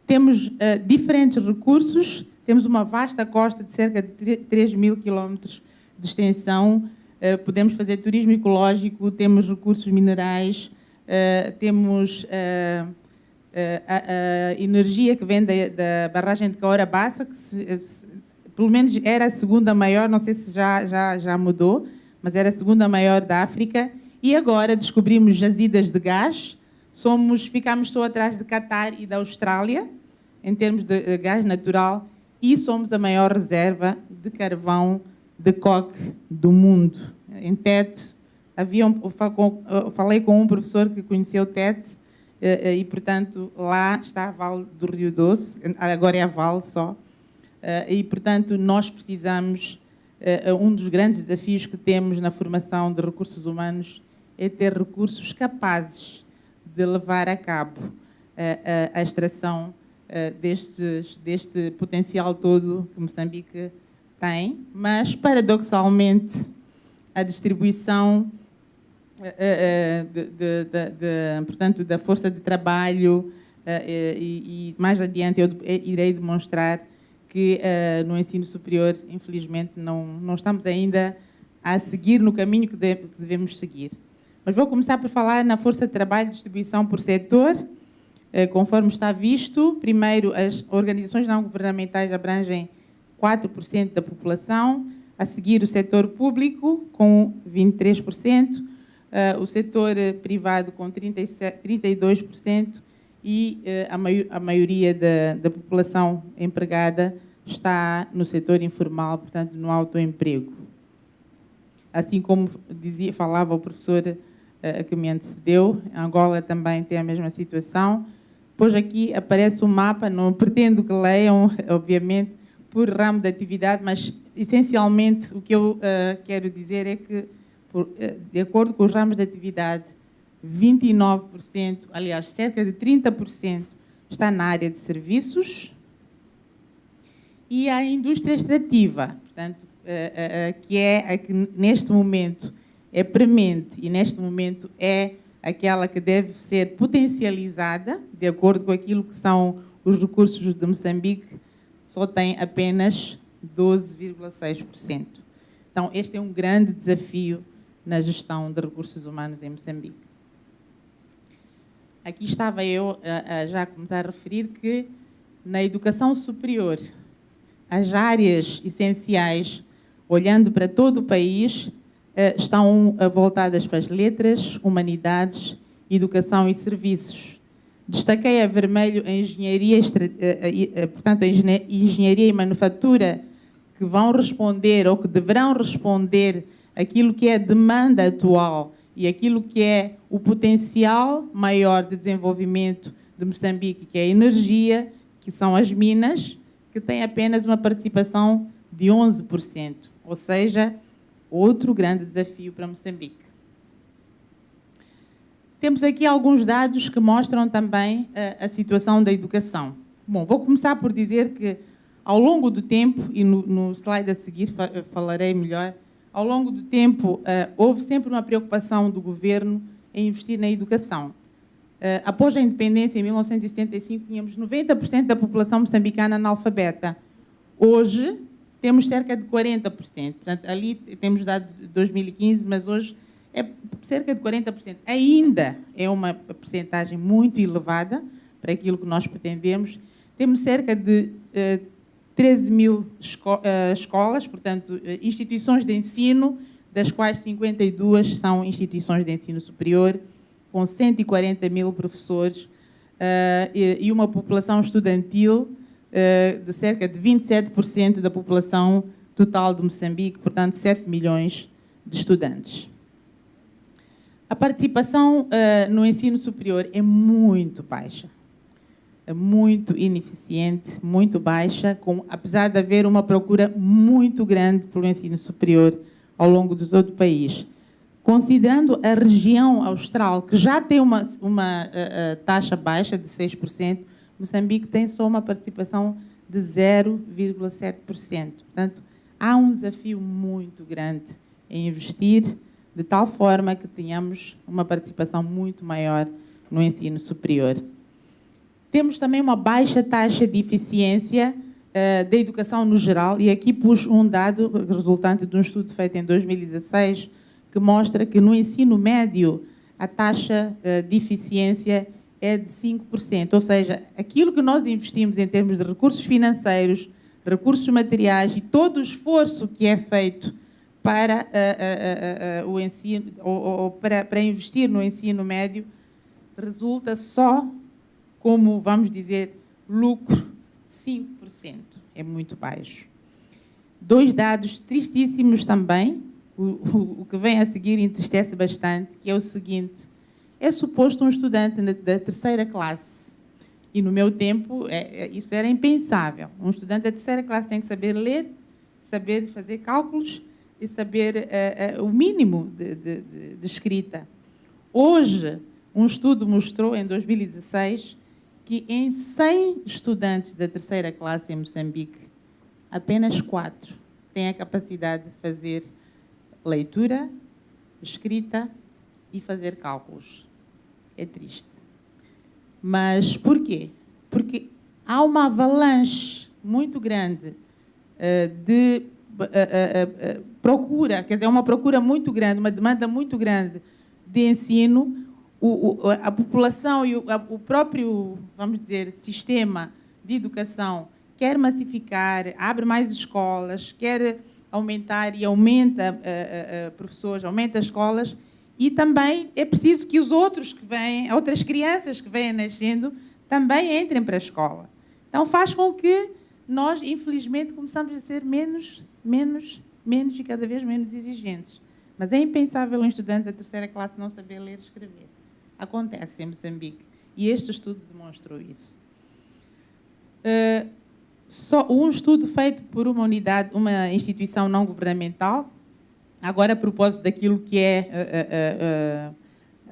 Temos diferentes recursos, temos uma vasta costa de cerca de 3.000 quilómetros de extensão, podemos fazer turismo ecológico, temos recursos minerais, temos a energia que vem da barragem de Cahora Bassa, que pelo menos era a segunda maior, não sei se já mudou, mas era a segunda maior da África, e agora descobrimos jazidas de gás, ficamos só atrás de Catar e da Austrália, em termos de gás natural, e somos a maior reserva de carvão de coque do mundo. Em Tete, falei com um professor que conheceu Tete, e, portanto, lá está a Vale do Rio Doce, agora é a Vale só, e, portanto, nós precisamos, um dos grandes desafios que temos na formação de recursos humanos é ter recursos capazes de levar a cabo a extração deste potencial todo que Moçambique tem, mas, paradoxalmente, a distribuição portanto, da força de trabalho e mais adiante eu irei demonstrar que no ensino superior, infelizmente, não estamos ainda a seguir no caminho que devemos seguir. Mas vou começar por falar na força de trabalho e distribuição por setor, conforme está visto. Primeiro, as organizações não governamentais abrangem 4% da população, a seguir o setor público, com 23%, o setor privado com 32% e a maioria da população empregada está no setor informal, portanto, no autoemprego. Assim como falava o professor que me antecedeu, Angola também tem a mesma situação. Depois aqui aparece um mapa, não pretendo que leiam, obviamente, por ramo de atividade, mas essencialmente o que eu quero dizer é que, de acordo com os ramos de atividade, 29%, aliás, cerca de 30% está na área de serviços e a indústria extrativa, portanto, que é a que neste momento é premente e neste momento é aquela que deve ser potencializada, de acordo com aquilo que são os recursos de Moçambique, só tem apenas 12,6%. Então, este é um grande desafio na gestão de recursos humanos em Moçambique. Aqui estava eu a já começar a referir que na educação superior, as áreas essenciais, olhando para todo o país, estão voltadas para as letras, humanidades, educação e serviços. Destaquei a vermelho a engenharia, portanto, a engenharia e manufatura, que vão responder ou que deverão responder aquilo que é a demanda atual e aquilo que é o potencial maior de desenvolvimento de Moçambique, que é a energia, que são as minas, que tem apenas uma participação de 11%, ou seja, outro grande desafio para Moçambique. Temos aqui alguns dados que mostram também a situação da educação. Bom, vou começar por dizer que, ao longo do tempo, e no slide a seguir falarei melhor, ao longo do tempo houve sempre uma preocupação do governo em investir na educação. Após a independência, em 1975, tínhamos 90% da população moçambicana analfabeta. Hoje, temos cerca de 40%. Portanto, ali temos dados de 2015, mas hoje é cerca de 40%. Ainda é uma percentagem muito elevada para aquilo que nós pretendemos. Temos cerca de 13.000 escolas, portanto, instituições de ensino, das quais 52 são instituições de ensino superior, com 140.000 professores e uma população estudantil de cerca de 27% da população total de Moçambique, portanto, 7 milhões de estudantes. A participação no ensino superior é muito baixa, é muito ineficiente, muito baixa, apesar de haver uma procura muito grande pelo ensino superior ao longo de todo o país. Considerando a região austral, que já tem uma taxa baixa de 6%, Moçambique tem só uma participação de 0,7%. Portanto, há um desafio muito grande em investir de tal forma que tenhamos uma participação muito maior no ensino superior. Temos também uma baixa taxa de eficiência da educação no geral, e aqui pus um dado resultante de um estudo feito em 2016, que mostra que no ensino médio a taxa de eficiência é de 5%, ou seja, aquilo que nós investimos em termos de recursos financeiros, recursos materiais e todo o esforço que é feito para o ensino, ou para investir no ensino médio, resulta só, como vamos dizer, lucro 5%. É muito baixo. Dois dados tristíssimos também, o que vem a seguir entristece bastante, que é o seguinte: é suposto um estudante da terceira classe, e no meu tempo isso era impensável. Um estudante da terceira classe tem que saber ler, saber fazer cálculos e saber o mínimo de escrita. Hoje, um estudo mostrou, em 2016, que em 100 estudantes da terceira classe em Moçambique, apenas 4 têm a capacidade de fazer leitura, escrita e fazer cálculos. É triste. Mas por quê? Porque há uma avalanche muito grande de procura, quer dizer, uma procura muito grande, uma demanda muito grande de ensino. A população e o próprio, vamos dizer, sistema de educação quer massificar, abre mais escolas, quer aumentar e aumenta professores, aumenta escolas, e também é preciso que os outros que vêm, outras crianças que vêm nascendo, também entrem para a escola. Então faz com que nós, infelizmente, começamos a ser menos e cada vez menos exigentes. Mas é impensável um estudante da terceira classe não saber ler e escrever. Acontece em Moçambique, e este estudo demonstrou isso. Só um estudo feito por uma instituição não governamental, agora a propósito daquilo que é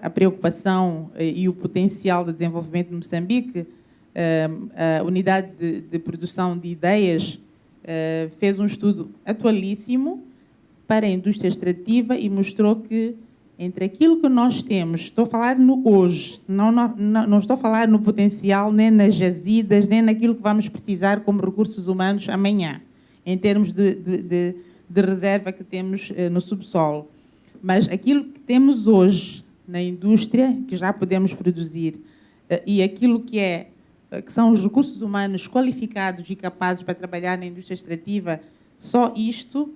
a preocupação e o potencial de desenvolvimento de Moçambique, a Unidade de Produção de Ideias fez um estudo atualíssimo para a indústria extrativa e mostrou que entre aquilo que nós temos, estou a falar no hoje, não estou a falar no potencial, nem nas jazidas, nem naquilo que vamos precisar como recursos humanos amanhã, em termos de reserva que temos no subsolo. Mas aquilo que temos hoje na indústria, que já podemos produzir, e aquilo que são os recursos humanos qualificados e capazes para trabalhar na indústria extrativa, só isto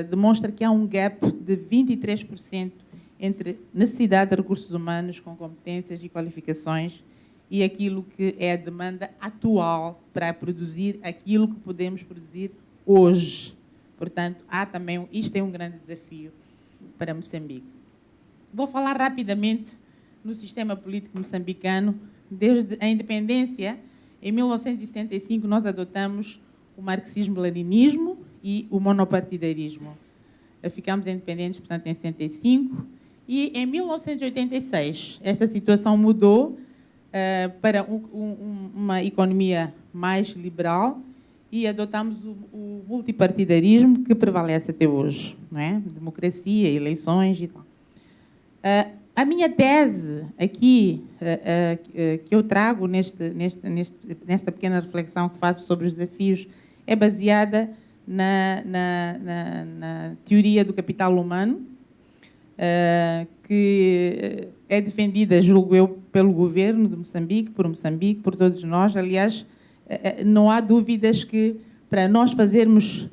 demonstra que há um gap de 23% entre necessidade de recursos humanos com competências e qualificações e aquilo que é a demanda atual para produzir aquilo que podemos produzir hoje. Portanto, isto é um grande desafio para Moçambique. Vou falar rapidamente no sistema político moçambicano. Desde a independência, em 1975, nós adotamos o marxismo-leninismo e o monopartidarismo. Ficamos independentes, portanto, em 75, e em 1986 esta situação mudou para uma economia mais liberal e adotamos o multipartidarismo que prevalece até hoje, não é? Democracia, eleições e tal. A minha tese aqui, que eu trago nesta pequena reflexão que faço sobre os desafios, é baseada na teoria do capital humano, que é defendida, julgo eu, pelo governo de Moçambique, por todos nós. Aliás, não há dúvidas que, para nós fazermos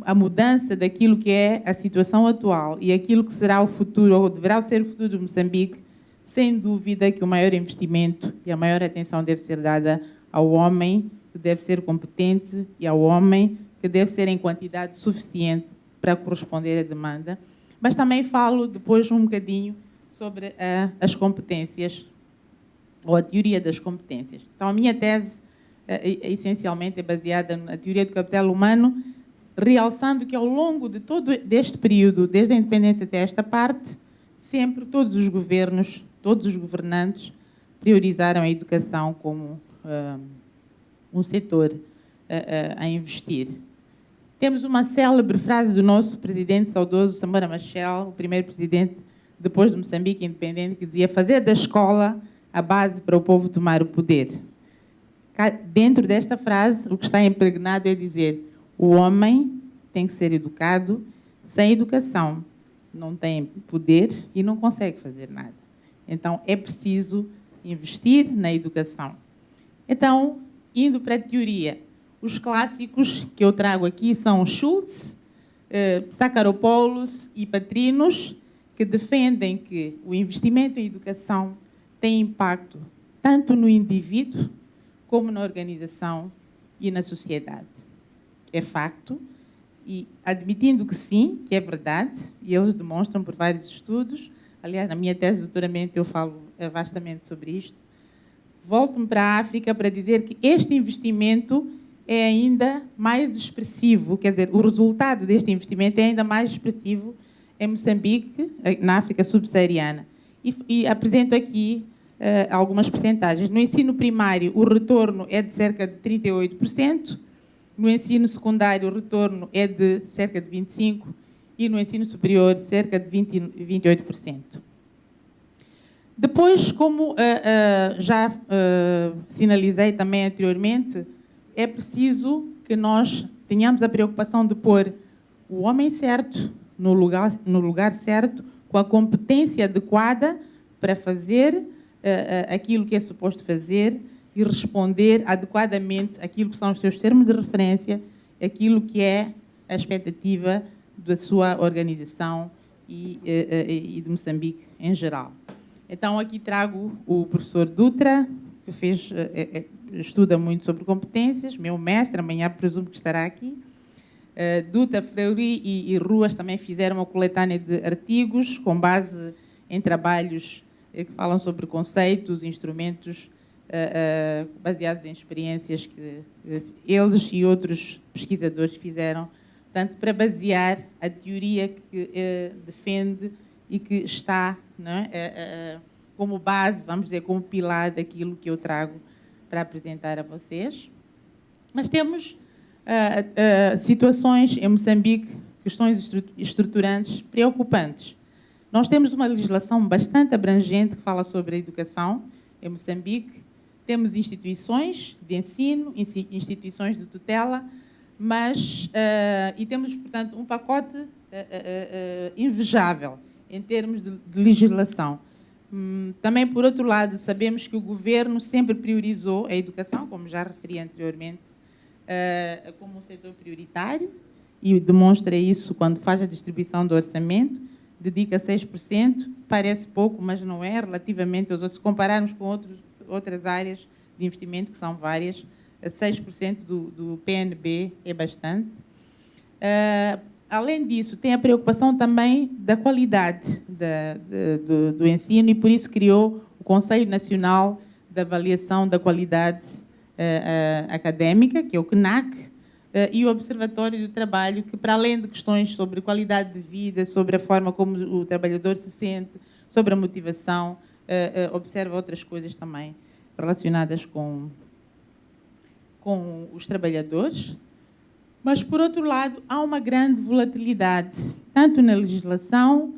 a mudança daquilo que é a situação atual e aquilo que será o futuro, ou deverá ser o futuro de Moçambique, sem dúvida que o maior investimento e a maior atenção deve ser dada ao homem, que deve ser competente, e ao homem que deve ser em quantidade suficiente para corresponder à demanda. Mas também falo depois um bocadinho sobre as competências, ou a teoria das competências. Então, a minha tese, essencialmente, é baseada na teoria do capital humano, realçando que ao longo de todo este período, desde a independência até esta parte, sempre todos os governos, todos os governantes, priorizaram a educação como um setor a investir. Temos uma célebre frase do nosso presidente saudoso, Samora Machel, o primeiro presidente depois de Moçambique independente, que dizia fazer da escola a base para o povo tomar o poder. Dentro desta frase, o que está impregnado é dizer: o homem tem que ser educado, sem educação não tem poder e não consegue fazer nada. Então, é preciso investir na educação. Então, indo para a teoria, os clássicos que eu trago aqui são Schultz, Sakharopoulos e Patrinos, que defendem que o investimento em educação tem impacto tanto no indivíduo como na organização e na sociedade. É facto, e admitindo que sim, que é verdade, e eles demonstram por vários estudos, aliás, na minha tese de doutoramento eu falo vastamente sobre isto, volto-me para a África para dizer que este investimento é ainda mais expressivo, quer dizer, o resultado deste investimento é ainda mais expressivo em Moçambique, na África subsaariana. E apresento aqui algumas percentagens. No ensino primário, o retorno é de cerca de 38%, no ensino secundário, o retorno é de cerca de 25%, e no ensino superior, cerca de 28%. Depois, como já sinalizei também anteriormente, é preciso que nós tenhamos a preocupação de pôr o homem certo no lugar certo, com a competência adequada para fazer aquilo que é suposto fazer e responder adequadamente aquilo que são os seus termos de referência, aquilo que é a expectativa da sua organização e de Moçambique em geral. Então, aqui trago o professor Dutra, que estuda muito sobre competências, meu mestre, amanhã presumo que estará aqui. Dutra, Fleury e Ruas também fizeram uma coletânea de artigos com base em trabalhos que falam sobre conceitos, instrumentos baseados em experiências que eles e outros pesquisadores fizeram, tanto para basear a teoria que defende e que está, não é, como base, vamos dizer, como pilar daquilo que eu trago para apresentar a vocês. Mas temos situações em Moçambique, questões estruturantes preocupantes. Nós temos uma legislação bastante abrangente que fala sobre a educação em Moçambique. Temos instituições de ensino, instituições de tutela, mas e temos, portanto, um pacote invejável em termos de legislação. Também, por outro lado, sabemos que o governo sempre priorizou a educação, como já referi anteriormente, como um setor prioritário, e demonstra isso quando faz a distribuição do orçamento, dedica 6%, parece pouco, mas não é, relativamente aos outros, se compararmos com outras áreas de investimento, que são várias, 6% do PNB é bastante. Além disso, tem a preocupação também da qualidade do ensino, e por isso criou o Conselho Nacional de Avaliação da Qualidade Académica, que é o CNAC, e o Observatório do Trabalho, que, para além de questões sobre qualidade de vida, sobre a forma como o trabalhador se sente, sobre a motivação, observa outras coisas também relacionadas com os trabalhadores. Mas, por outro lado, há uma grande volatilidade, tanto na legislação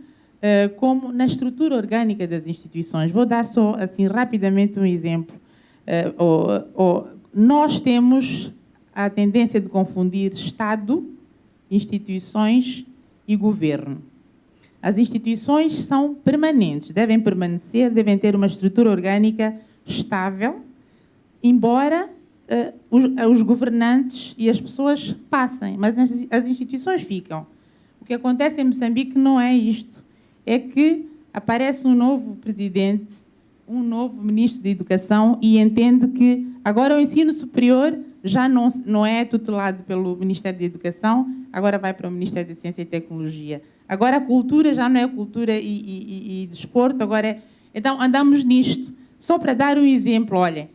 como na estrutura orgânica das instituições. Vou dar só, assim, rapidamente um exemplo. Nós temos a tendência de confundir Estado, instituições e governo. As instituições são permanentes, devem permanecer, devem ter uma estrutura orgânica estável, embora os governantes e as pessoas passem, mas as instituições ficam. O que acontece em Moçambique não é isto, é que aparece um novo presidente, um novo ministro de Educação, e entende que agora o ensino superior já não é tutelado pelo Ministério da Educação, agora vai para o Ministério da Ciência e Tecnologia. Agora a cultura já não é cultura e desporto, agora é... Então andamos nisto. Só para dar um exemplo, olhem,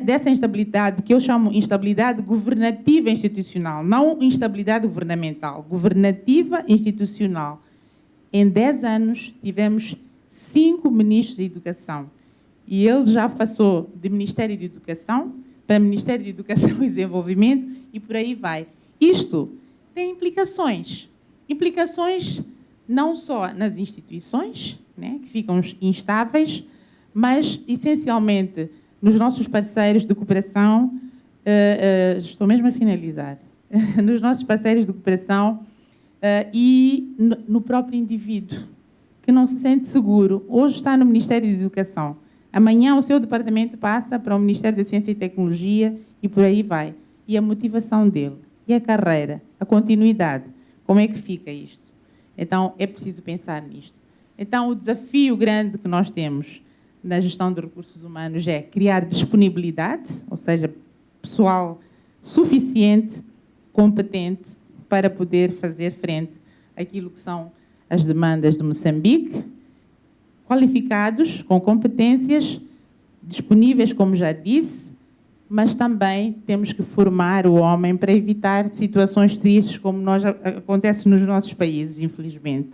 dessa instabilidade, que eu chamo instabilidade governativa institucional, não instabilidade governamental, governativa institucional. Em 10 anos tivemos 5 ministros de Educação, e ele já passou de Ministério de Educação para Ministério de Educação e Desenvolvimento, e por aí vai. Isto tem implicações não só nas instituições, né, que ficam instáveis, mas, essencialmente, nos nossos parceiros de cooperação, estou mesmo a finalizar, nos nossos parceiros de cooperação e no próprio indivíduo, que não se sente seguro. Hoje está no Ministério da Educação, amanhã o seu departamento passa para o Ministério da Ciência e Tecnologia e por aí vai. E a motivação dele, e a carreira, a continuidade, como é que fica isto? Então, é preciso pensar nisto. Então, o desafio grande que nós temos na gestão de recursos humanos é criar disponibilidade, ou seja, pessoal suficiente, competente, para poder fazer frente àquilo que são as demandas de Moçambique, qualificados, com competências, disponíveis, como já disse, mas também temos que formar o homem para evitar situações tristes como acontece nos nossos países, infelizmente.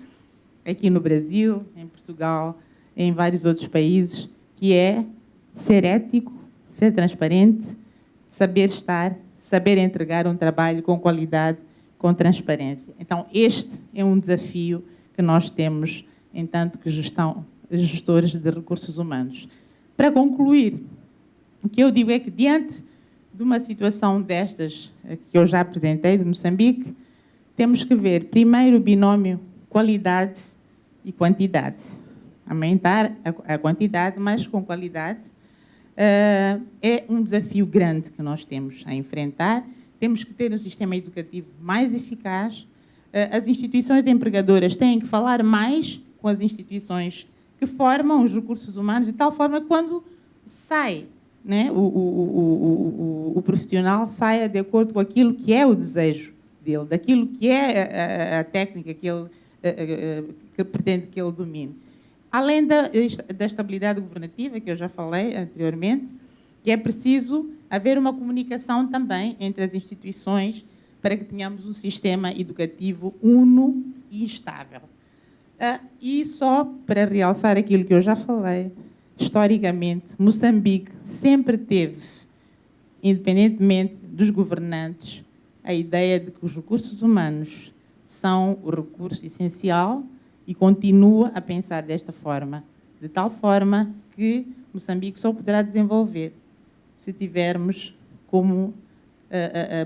Aqui no Brasil, em Portugal, em vários outros países, que é ser ético, ser transparente, saber estar, saber entregar um trabalho com qualidade, com transparência. Então, este é um desafio que nós temos, em tanto que gestores de recursos humanos. Para concluir, o que eu digo é que, diante de uma situação destas que eu já apresentei, de Moçambique, temos que ver, primeiro, o binómio qualidade e quantidade. Aumentar a quantidade, mas com qualidade. É um desafio grande que nós temos a enfrentar. Temos que ter um sistema educativo mais eficaz. As instituições empregadoras têm que falar mais com as instituições que formam os recursos humanos, de tal forma que, quando sai, né, o profissional saia de acordo com aquilo que é o desejo dele, daquilo que é a técnica que pretende que ele domine. Além da estabilidade governativa, que eu já falei anteriormente, que é preciso haver uma comunicação também entre as instituições para que tenhamos um sistema educativo uno e estável. E só para realçar aquilo que eu já falei, historicamente, Moçambique sempre teve, independentemente dos governantes, a ideia de que os recursos humanos são o recurso essencial e continua a pensar desta forma, de tal forma que Moçambique só poderá desenvolver se tivermos como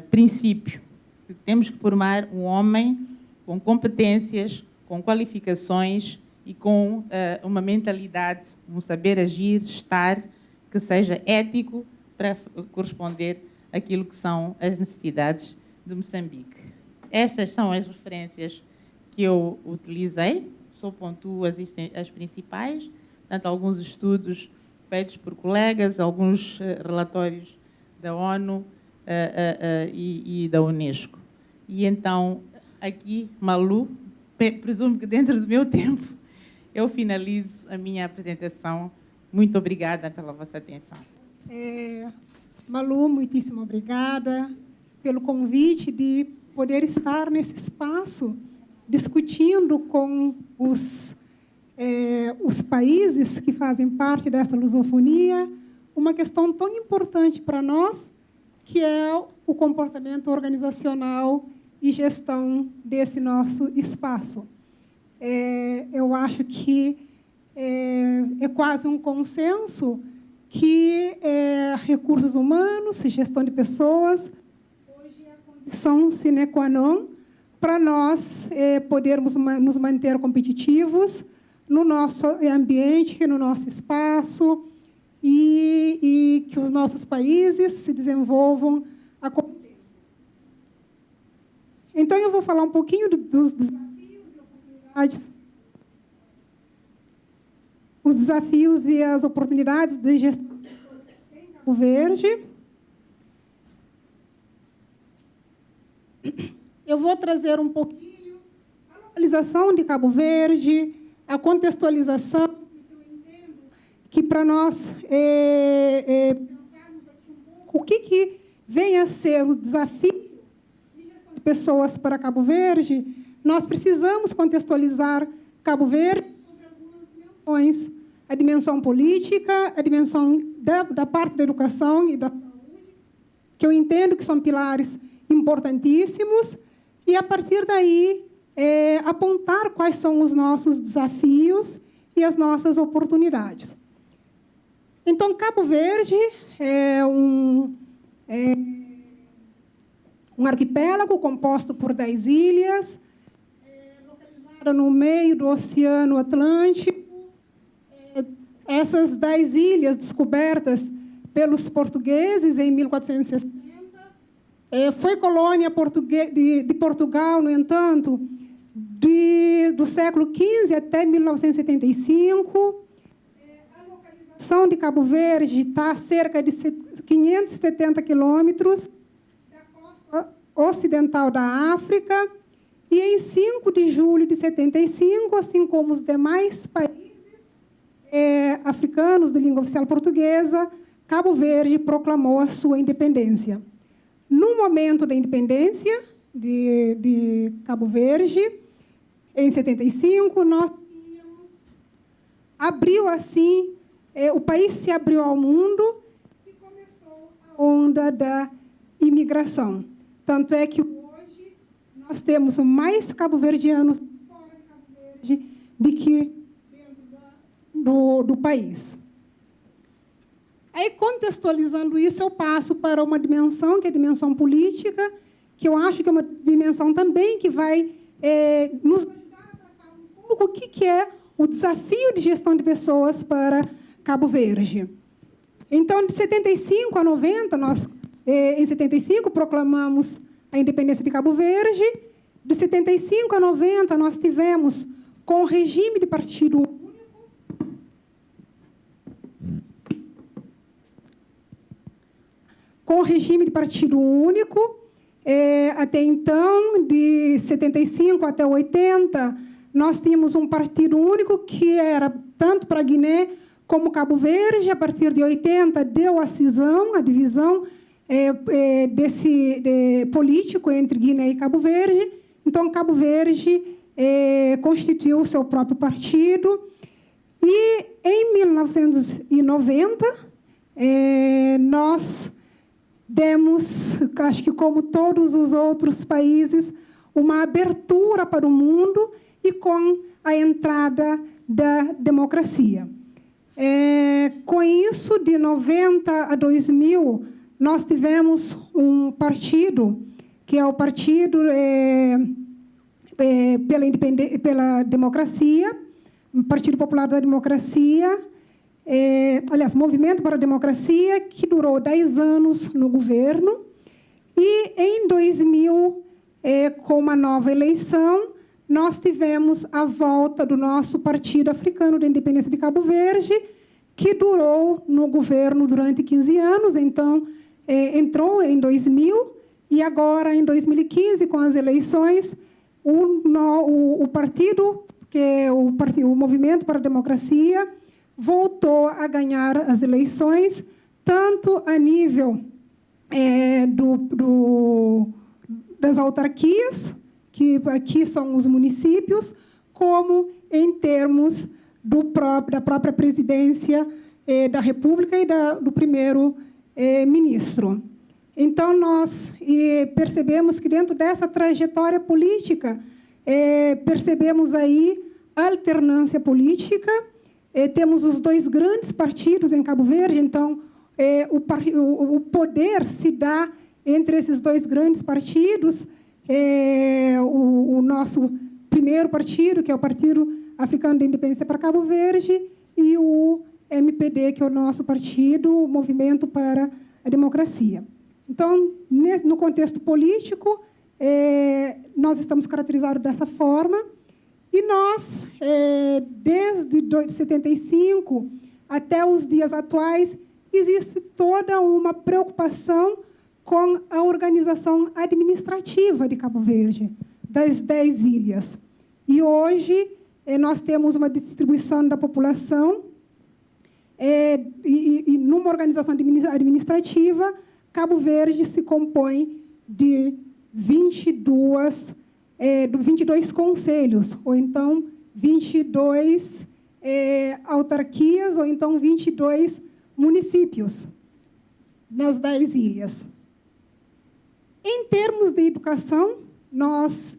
princípio que temos que formar um homem com competências, com qualificações e com uma mentalidade, um saber agir, estar, que seja ético para corresponder àquilo que são as necessidades de Moçambique. Estas são as referências que eu utilizei, só pontuo as principais, portanto, alguns estudos feitos por colegas, alguns relatórios da ONU e da Unesco. E então, aqui, Malu, presumo que dentro do meu tempo, eu finalizo a minha apresentação. Muito obrigada pela vossa atenção. Malu, muitíssimo obrigada pelo convite de poder estar nesse espaço discutindo com os países que fazem parte dessa lusofonia uma questão tão importante para nós, que é o comportamento organizacional e gestão desse nosso espaço. Eu acho que é quase um consenso que recursos humanos e gestão de pessoas hoje é a condição sine qua non para nós podermos nos manter competitivos no nosso ambiente, no nosso espaço, e que os nossos países se desenvolvam a contento. Então, eu vou falar um pouquinho dos desafios e oportunidades, os desafios e as oportunidades de gestão em Cabo Verde. Eu vou trazer um pouquinho a localização de Cabo Verde, a contextualização, porque eu entendo que, para nós pensarmos aqui um pouco o que vem a ser o desafio de gestão de pessoas para Cabo Verde, nós precisamos contextualizar Cabo Verde sobre algumas dimensões. A dimensão política, a dimensão da parte da educação e da saúde, que eu entendo que são pilares importantíssimos, e, a partir daí, apontar quais são os nossos desafios e as nossas oportunidades. Então, Cabo Verde é um arquipélago composto por 10 ilhas, localizada no meio do Oceano Atlântico. Essas 10 ilhas descobertas pelos portugueses em 1460. Foi colônia de Portugal, no entanto, do século XV até 1975. A localização de Cabo Verde está a cerca de 570 quilômetros da costa ocidental da África. E em 5 de julho de 75, assim como os demais países africanos de língua oficial portuguesa, Cabo Verde proclamou a sua independência. No momento da independência de Cabo Verde, em 75, abriu assim, o país se abriu ao mundo e começou a onda da imigração. Tanto é que hoje nós temos mais cabo-verdianos fora de Cabo Verde do que dentro do país. Aí, contextualizando isso, eu passo para uma dimensão, que é a dimensão política, que eu acho que é uma dimensão também que vai nos ajudar a traçar um pouco o que é o desafio de gestão de pessoas para Cabo Verde. Então, de 75 a 90, em 75, proclamamos a independência de Cabo Verde. De 75 a 90, nós tivemos, com o regime de partido único, até então, de 75 até 80, nós tínhamos um partido único que era tanto para Guiné como Cabo Verde. A partir de 80, deu a cisão, a divisão político entre Guiné e Cabo Verde. Então, Cabo Verde constituiu o seu próprio partido. E, em 1990, nós demos, acho que como todos os outros países, uma abertura para o mundo e com a entrada da democracia. Com isso, de 90 a 2000, nós tivemos um partido, que é o Partido pela Democracia, Partido Popular da Democracia, aliás, Movimento para a Democracia, que durou 10 anos no governo. E, em 2000, com uma nova eleição, nós tivemos a volta do nosso Partido Africano da Independência de Cabo Verde, que durou no governo durante 15 anos. Então, entrou em 2000, e agora, em 2015, com as eleições, o partido, que é o Movimento para a Democracia, voltou a ganhar as eleições, tanto a nível das autarquias, que aqui são os municípios, como em termos da própria presidência da República e do primeiro-ministro. Então, nós percebemos que, dentro dessa trajetória política, percebemos aí a alternância política. Temos os 2 grandes partidos em Cabo Verde. Então, o poder se dá entre esses 2 grandes partidos. O nosso primeiro partido, que é o Partido Africano de Independência para Cabo Verde, e o MPD, que é o nosso partido, o Movimento para a Democracia. Então, no contexto político, nós estamos caracterizados dessa forma. E nós, desde 75 até os dias atuais, existe toda uma preocupação com a organização administrativa de Cabo Verde, das 10 ilhas. E hoje nós temos uma distribuição da população e numa organização administrativa, Cabo Verde se compõe de 22 conselhos, ou então 22 autarquias, ou então 22 municípios nas 10 ilhas. Em termos de educação, nós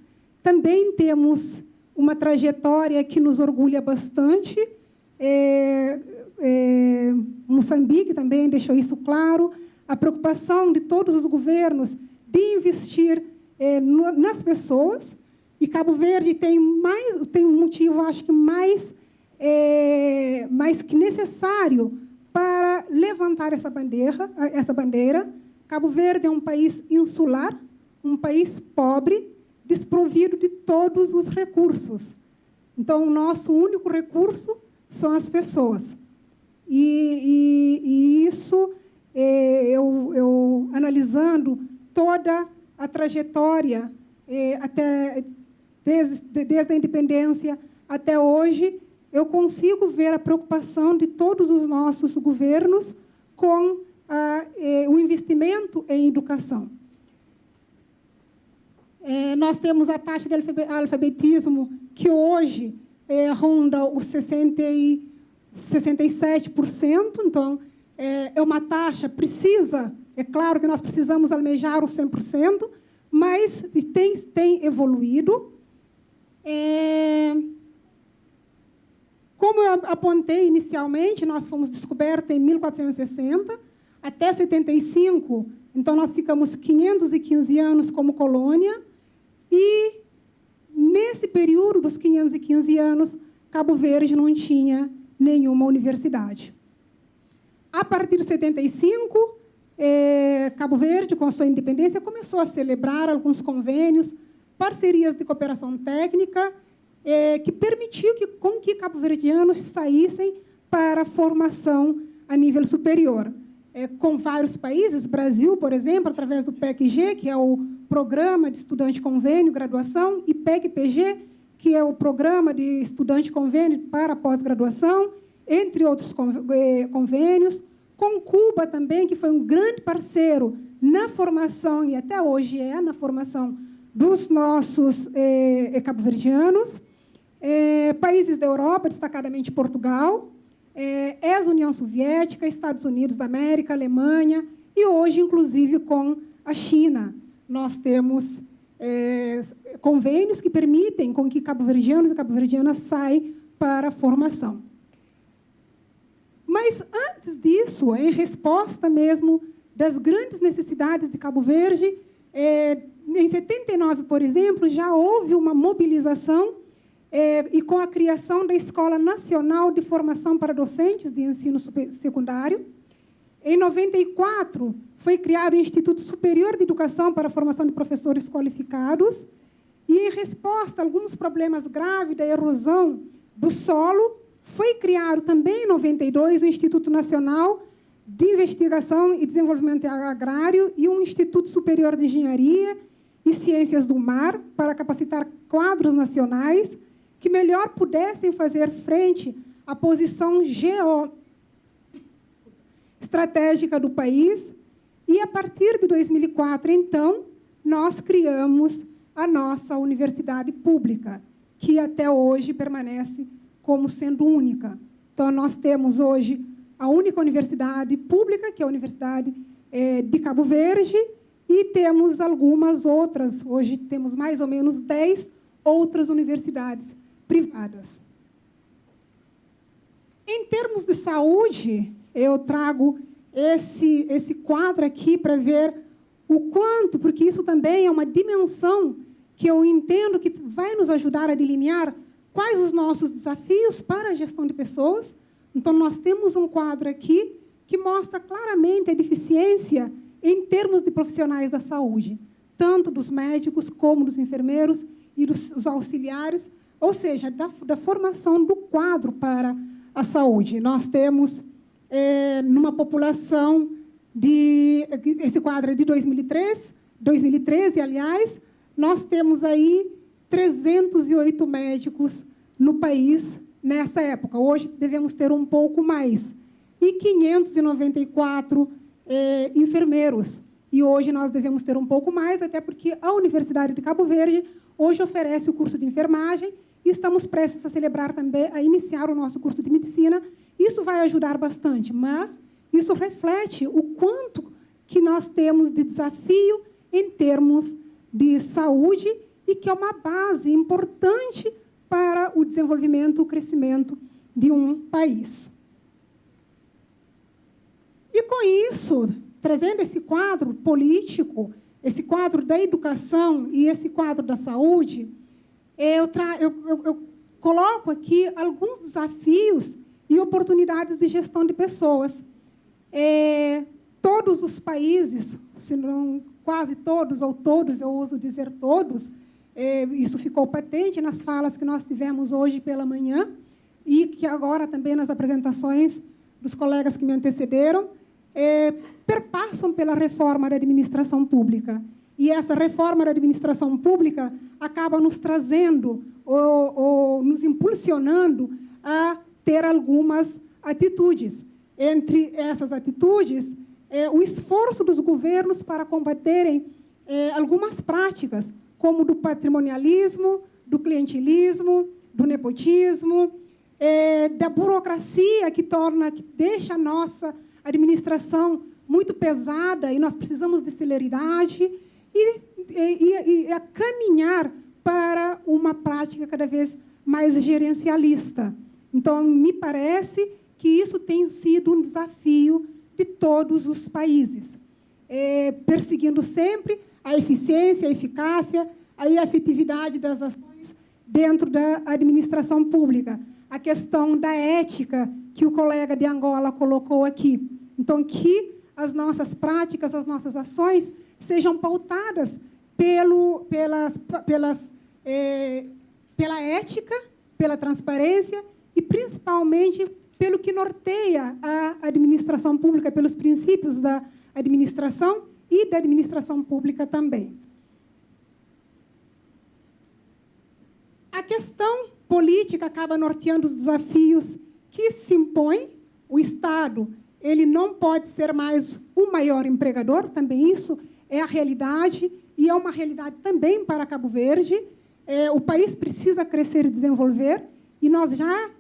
Também temos uma trajetória que nos orgulha bastante. Moçambique também deixou isso claro. A preocupação de todos os governos de investir nas pessoas. E Cabo Verde tem um motivo, acho que mais que necessário para levantar essa bandeira. Cabo Verde é um país insular, um país pobre, desprovido de todos os recursos. Então, o nosso único recurso são as pessoas. E isso, eu analisando toda a trajetória, desde a independência até hoje, eu consigo ver a preocupação de todos os nossos governos com o investimento em educação. Nós temos a taxa de alfabetismo que hoje ronda os 67%, então é uma taxa precisa, é claro que nós precisamos almejar os 100%, mas tem evoluído. Como eu apontei inicialmente, nós fomos descobertos em 1460, até 75, então nós ficamos 515 anos como colônia, e nesse período dos 515 anos, Cabo Verde não tinha nenhuma universidade. A partir de 75, Cabo Verde, com a sua independência, começou a celebrar alguns convênios, parcerias de cooperação técnica, que permitiu com que cabo-verdianos saíssem para a formação a nível superior. Com vários países, Brasil, por exemplo, através do PEC-G, que é o Programa de Estudante Convênio Graduação, e PEC-PG, que é o Programa de Estudante Convênio para Pós-Graduação, entre outros convênios. Com Cuba também, que foi um grande parceiro na formação, e até hoje na formação dos nossos cabo-verdianos. Países da Europa, destacadamente Portugal, ex-União Soviética, Estados Unidos da América, Alemanha, e hoje, inclusive, com a China. Nós temos convênios que permitem com que cabo-verdianos e cabo-verdianas saiam para a formação. Mas, antes disso, em resposta mesmo das grandes necessidades de Cabo Verde, em 79, por exemplo, já houve uma mobilização e com a criação da Escola Nacional de Formação para Docentes de Ensino Secundário. Em 94, foi criado o Instituto Superior de Educação para a Formação de Professores Qualificados. E, em resposta a alguns problemas graves da erosão do solo, foi criado também, em 92, o Instituto Nacional de Investigação e Desenvolvimento Agrário e um Instituto Superior de Engenharia e Ciências do Mar para capacitar quadros nacionais que melhor pudessem fazer frente à posição geoestratégica do país. E, a partir de 2004, então, nós criamos a nossa universidade pública, que até hoje permanece como sendo única. Então, nós temos hoje a única universidade pública, que é a Universidade de Cabo Verde, e temos algumas outras, hoje temos mais ou menos 10 outras universidades privadas. Em termos de saúde, eu trago esse quadro aqui para ver o quanto, porque isso também é uma dimensão que eu entendo que vai nos ajudar a delinear quais os nossos desafios para a gestão de pessoas. Então, nós temos um quadro aqui que mostra claramente a deficiência em termos de profissionais da saúde, tanto dos médicos como dos enfermeiros e dos auxiliares, ou seja, da formação do quadro para a saúde. Nós temos, numa população esse quadro é de 2013, aliás, nós temos aí 308 médicos no país nessa época. Hoje devemos ter um pouco mais. E 594 enfermeiros. E hoje nós devemos ter um pouco mais, até porque a Universidade de Cabo Verde hoje oferece o curso de enfermagem e estamos prestes a celebrar também, a iniciar o nosso curso de medicina. Isso vai ajudar bastante, mas isso reflete o quanto que nós temos de desafio em termos de saúde e que é uma base importante para o desenvolvimento e o crescimento de um país. E, com isso, trazendo esse quadro político, esse quadro da educação e esse quadro da saúde, eu coloco aqui alguns desafios e oportunidades de gestão de pessoas. Todos os países, se não quase todos, ou todos, eu uso dizer todos, isso ficou patente nas falas que nós tivemos hoje pela manhã e que agora também nas apresentações dos colegas que me antecederam, perpassam pela reforma da administração pública. E essa reforma da administração pública acaba nos trazendo ou nos impulsionando a ter algumas atitudes. Entre essas atitudes, o esforço dos governos para combaterem algumas práticas, como do patrimonialismo, do clientelismo, do nepotismo, da burocracia que deixa a nossa administração muito pesada e nós precisamos de celeridade e a caminhar para uma prática cada vez mais gerencialista. Então, me parece que isso tem sido um desafio de todos os países, perseguindo sempre a eficiência, a eficácia, a efetividade das ações dentro da administração pública. A questão da ética que o colega de Angola colocou aqui. Então, que as nossas práticas, as nossas ações sejam pautadas pela ética, pela transparência e, principalmente, pelo que norteia a administração pública, pelos princípios da administração e da administração pública também. A questão política acaba norteando os desafios que se impõem. O Estado, ele não pode ser mais o maior empregador, também isso é a realidade, e é uma realidade também para Cabo Verde. O país precisa crescer e desenvolver, e nós já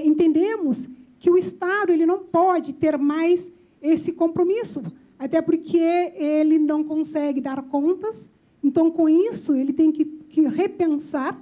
entendemos que o Estado ele não pode ter mais esse compromisso, até porque ele não consegue dar contas. Então, com isso, ele tem que repensar,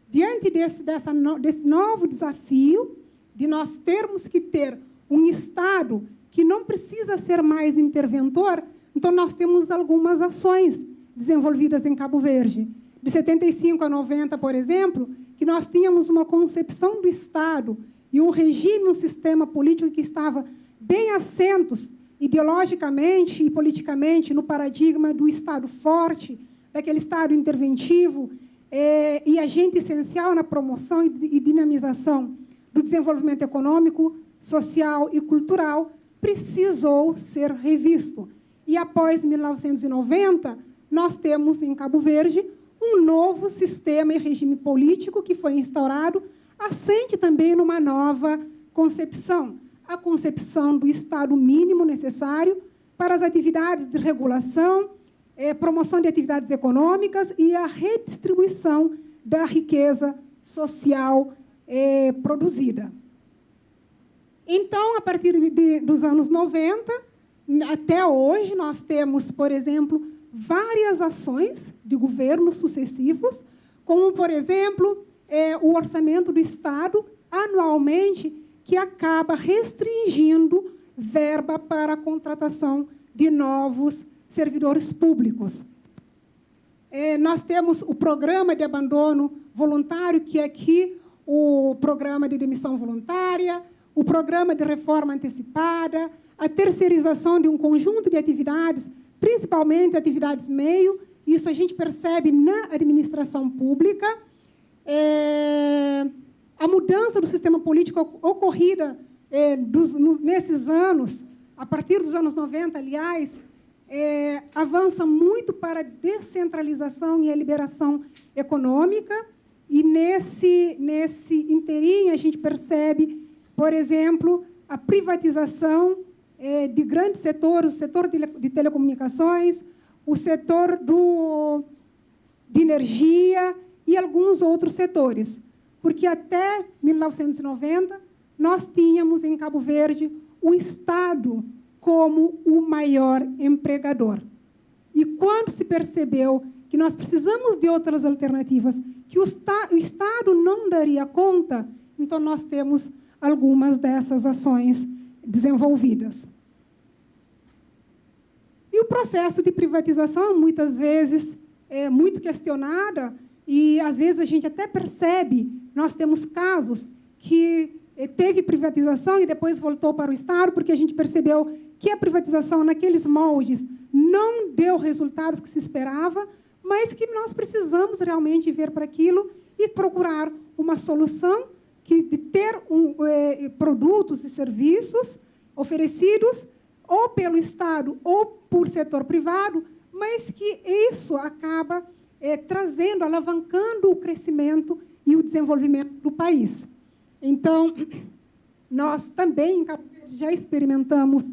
diante desse novo desafio, de nós termos que ter um Estado que não precisa ser mais interventor. Então, nós temos algumas ações desenvolvidas em Cabo Verde. De 75 a 90, por exemplo, que nós tínhamos uma concepção do Estado e um regime, um sistema político que estava bem assentos ideologicamente e politicamente no paradigma do Estado forte, daquele Estado interventivo e agente essencial na promoção e dinamização do desenvolvimento econômico, social e cultural, precisou ser revisto. E, após 1990, nós temos, em Cabo Verde, um novo sistema e regime político que foi instaurado, assente também numa nova concepção, a concepção do Estado mínimo necessário para as atividades de regulação, promoção de atividades econômicas e a redistribuição da riqueza social produzida. Então, a partir dos anos 90, até hoje, nós temos, por exemplo, várias ações de governos sucessivos, como, por exemplo, o orçamento do Estado, anualmente, que acaba restringindo verba para a contratação de novos servidores públicos. Nós temos o programa de abandono voluntário, que é aqui o programa de demissão voluntária, o programa de reforma antecipada, a terceirização de um conjunto de atividades, principalmente atividades meio, isso a gente percebe na administração pública, a mudança do sistema político ocorrida nesses anos, a partir dos anos 90, aliás, avança muito para a descentralização e a liberação econômica, e nesse inteirinho a gente percebe, por exemplo, a privatização de grandes setores, o setor de telecomunicações, o setor de energia e alguns outros setores. Porque até 1990, nós tínhamos em Cabo Verde o Estado como o maior empregador. E quando se percebeu que nós precisamos de outras alternativas, que o Estado não daria conta, então nós temos algumas dessas ações desenvolvidas. E o processo de privatização, muitas vezes, é muito questionada, e, às vezes, a gente até percebe, nós temos casos que teve privatização e depois voltou para o Estado, porque a gente percebeu que a privatização, naqueles moldes, não deu resultados que se esperava, mas que nós precisamos realmente ver para aquilo e procurar uma solução de ter produtos e serviços oferecidos ou pelo Estado ou por setor privado, mas que isso acaba trazendo, alavancando o crescimento e o desenvolvimento do país. Então, nós também já experimentamos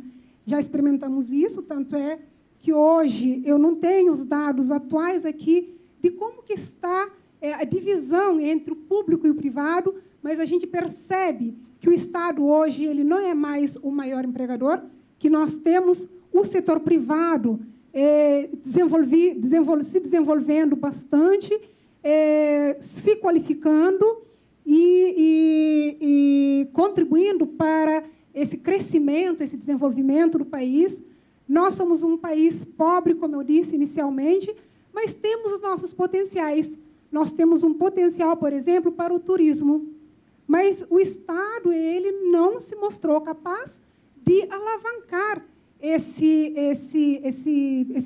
isso, tanto é que hoje eu não tenho os dados atuais aqui de como que está a divisão entre o público e o privado, mas a gente percebe que o Estado hoje ele não é mais o maior empregador, que nós temos o setor privado se desenvolvendo bastante, se qualificando e contribuindo para esse crescimento, esse desenvolvimento do país. Nós somos um país pobre, como eu disse inicialmente, mas temos os nossos potenciais. Nós temos um potencial, por exemplo, para o turismo. Mas o Estado ele não se mostrou capaz de alavancar esse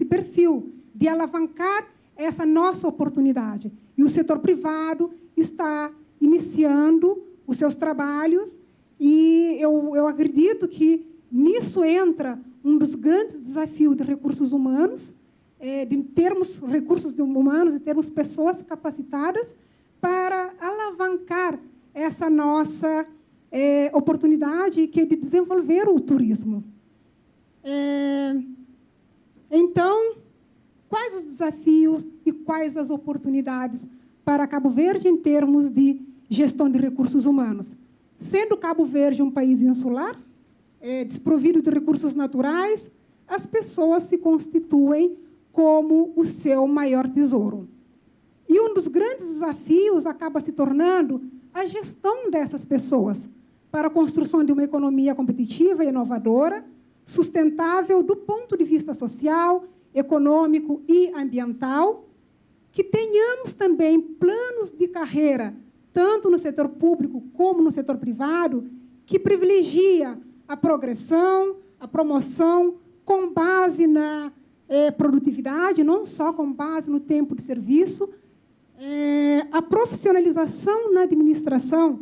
perfil, de alavancar essa nossa oportunidade. E o setor privado está iniciando os seus trabalhos, e eu acredito que nisso entra um dos grandes desafios de recursos humanos, de termos recursos humanos, de termos pessoas capacitadas para alavancar essa nossa oportunidade, que é de desenvolver o turismo. Então, quais os desafios e quais as oportunidades para Cabo Verde em termos de gestão de recursos humanos? Sendo Cabo Verde um país insular, desprovido de recursos naturais, as pessoas se constituem como o seu maior tesouro. E um dos grandes desafios acaba se tornando a gestão dessas pessoas para a construção de uma economia competitiva e inovadora, sustentável do ponto de vista social, econômico e ambiental, que tenhamos também planos de carreira, tanto no setor público como no setor privado, que privilegia a progressão, a promoção, com base na produtividade, não só com base no tempo de serviço, a profissionalização na administração,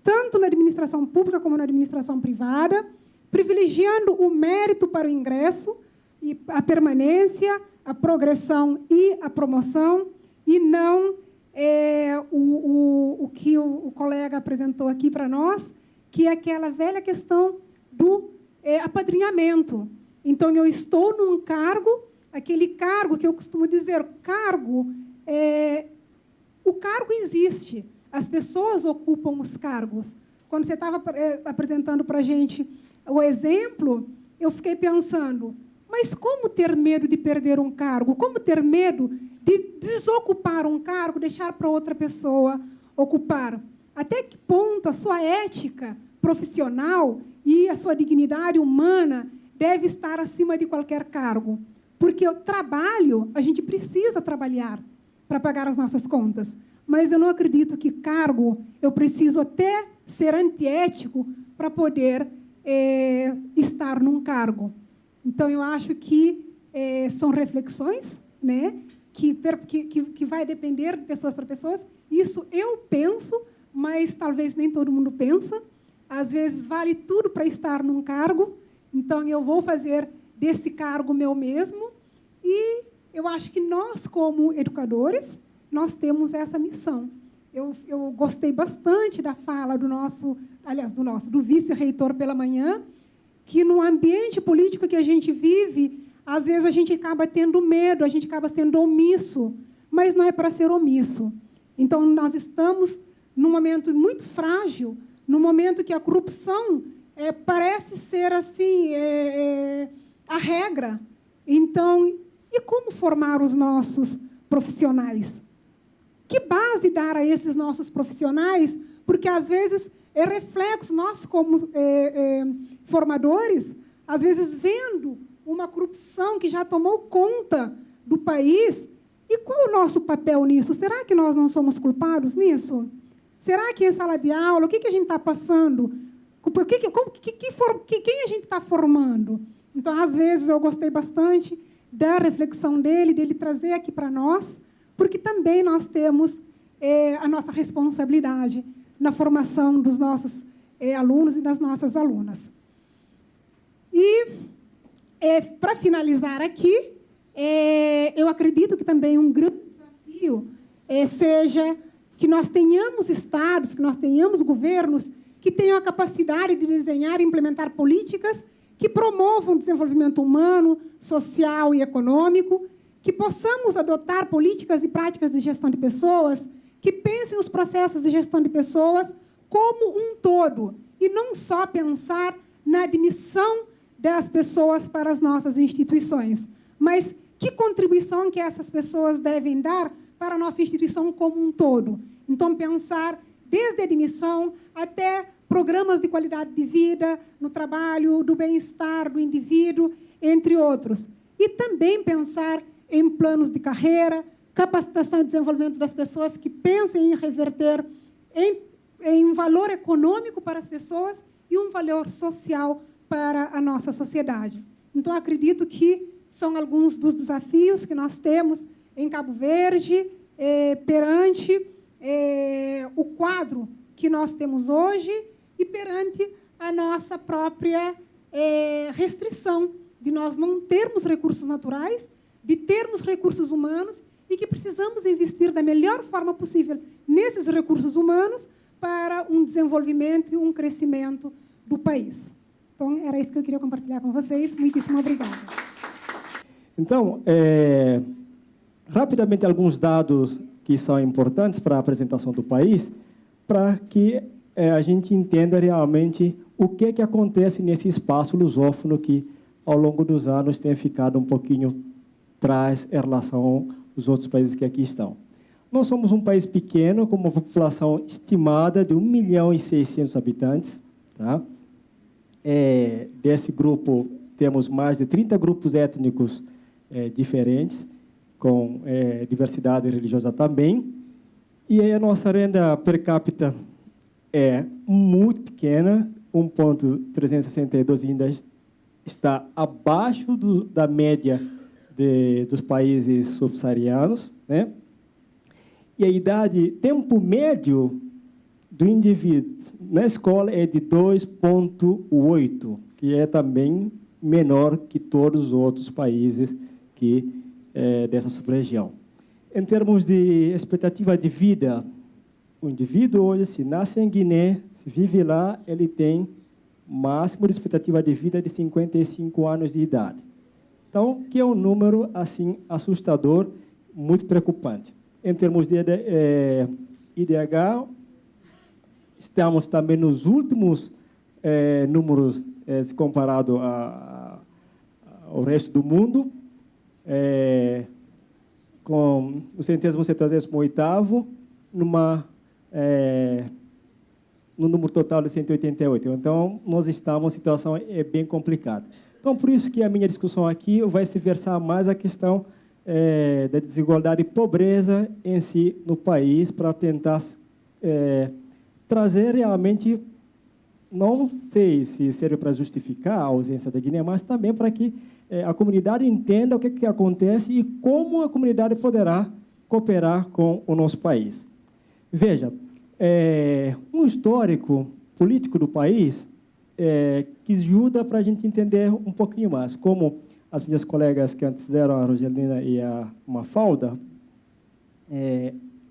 tanto na administração pública como na administração privada, privilegiando o mérito para o ingresso, e a permanência, a progressão e a promoção, e não o que o colega apresentou aqui para nós, que é aquela velha questão do apadrinhamento. Então, eu estou num cargo, aquele cargo que eu costumo dizer, o cargo existe, as pessoas ocupam os cargos. Quando você estava apresentando para a gente o exemplo, eu fiquei pensando, mas como ter medo de perder um cargo? Como ter medo de desocupar um cargo, deixar para outra pessoa ocupar? Até que ponto a sua ética profissional e a sua dignidade humana deve estar acima de qualquer cargo? Porque o trabalho, a gente precisa trabalhar para pagar as nossas contas. Mas eu não acredito que cargo, eu preciso até ser antiético para poder estar num cargo. Então, eu acho que são reflexões, né, que vai depender de pessoas para pessoas. Isso eu penso, mas talvez nem todo mundo pensa. Às vezes, vale tudo para estar num cargo. Então, eu vou fazer desse cargo meu mesmo. E eu acho que nós, como educadores, nós temos essa missão. Eu gostei bastante da fala do vice-reitor pela manhã, que no ambiente político que a gente vive, às vezes a gente acaba tendo medo, a gente acaba sendo omisso, mas não é para ser omisso. Então, nós estamos num momento muito frágil, num momento que a corrupção parece ser assim a regra. Então, E como formar os nossos profissionais? Que base dar a esses nossos profissionais? Porque, às vezes, é reflexo, nós como formadores, às vezes vendo uma corrupção que já tomou conta do país. E qual o nosso papel nisso? Será que nós não somos culpados nisso? Será que em sala de aula, o que a gente está passando? Quem a gente está formando? Então, às vezes, eu gostei bastante da reflexão dele trazer aqui para nós, porque também nós temos a nossa responsabilidade na formação dos nossos alunos e das nossas alunas. E, para finalizar aqui, eu acredito que também um grande desafio seja que nós tenhamos estados, que nós tenhamos governos que tenham a capacidade de desenhar e implementar políticas que promovam o desenvolvimento humano, social e econômico, que possamos adotar políticas e práticas de gestão de pessoas, que pensem os processos de gestão de pessoas como um todo, e não só pensar na admissão das pessoas para as nossas instituições, mas que contribuição que essas pessoas devem dar para a nossa instituição como um todo. Então, pensar desde a admissão até programas de qualidade de vida no trabalho, do bem-estar do indivíduo, entre outros. E também pensar em planos de carreira, capacitação e desenvolvimento das pessoas que pensem em reverter em um valor econômico para as pessoas e um valor social para a nossa sociedade. Então, acredito que são alguns dos desafios que nós temos em Cabo Verde, perante o quadro que nós temos hoje e perante a nossa própria restrição de nós não termos recursos naturais, de termos recursos humanos e que precisamos investir da melhor forma possível nesses recursos humanos para um desenvolvimento e um crescimento do país. Então, era isso que eu queria compartilhar com vocês. Muitíssimo obrigada. Então, rapidamente, alguns dados que são importantes para a apresentação do país, para que a gente entenda realmente o que acontece nesse espaço lusófono que, ao longo dos anos, tem ficado um pouquinho atrás em relação aos outros países que aqui estão. Nós somos um país pequeno, com uma população estimada de 1.600.000 habitantes. Tá? Desse grupo, temos mais de 30 grupos étnicos diferentes, com diversidade religiosa também. E a nossa renda per capita é muito pequena, 1,362 ainda está abaixo da média dos países subsaarianos, né? E a tempo médio do indivíduo na escola é de 2,8, que é também menor que todos os outros países dessa sub-região. Em termos de expectativa de vida, o indivíduo hoje, se nasce em Guiné, se vive lá, ele tem máximo de expectativa de vida de 55 anos de idade. Então, que é um número assim assustador, muito preocupante. Em termos de IDH, estamos também nos últimos números se comparado ao resto do mundo, com o 178º no número total de 188. Então, nós estamos em situação bem complicada. Então, por isso que a minha discussão aqui vai se versar mais a questão da desigualdade e pobreza em si no país, para tentar trazer realmente, não sei se serve para justificar a ausência da Guiné, mas também para que a comunidade entenda o que acontece e como a comunidade poderá cooperar com o nosso país. Veja, um histórico político do país que ajuda para a gente entender um pouquinho mais, como as minhas colegas que antes eram a Rogelina e a Mafalda,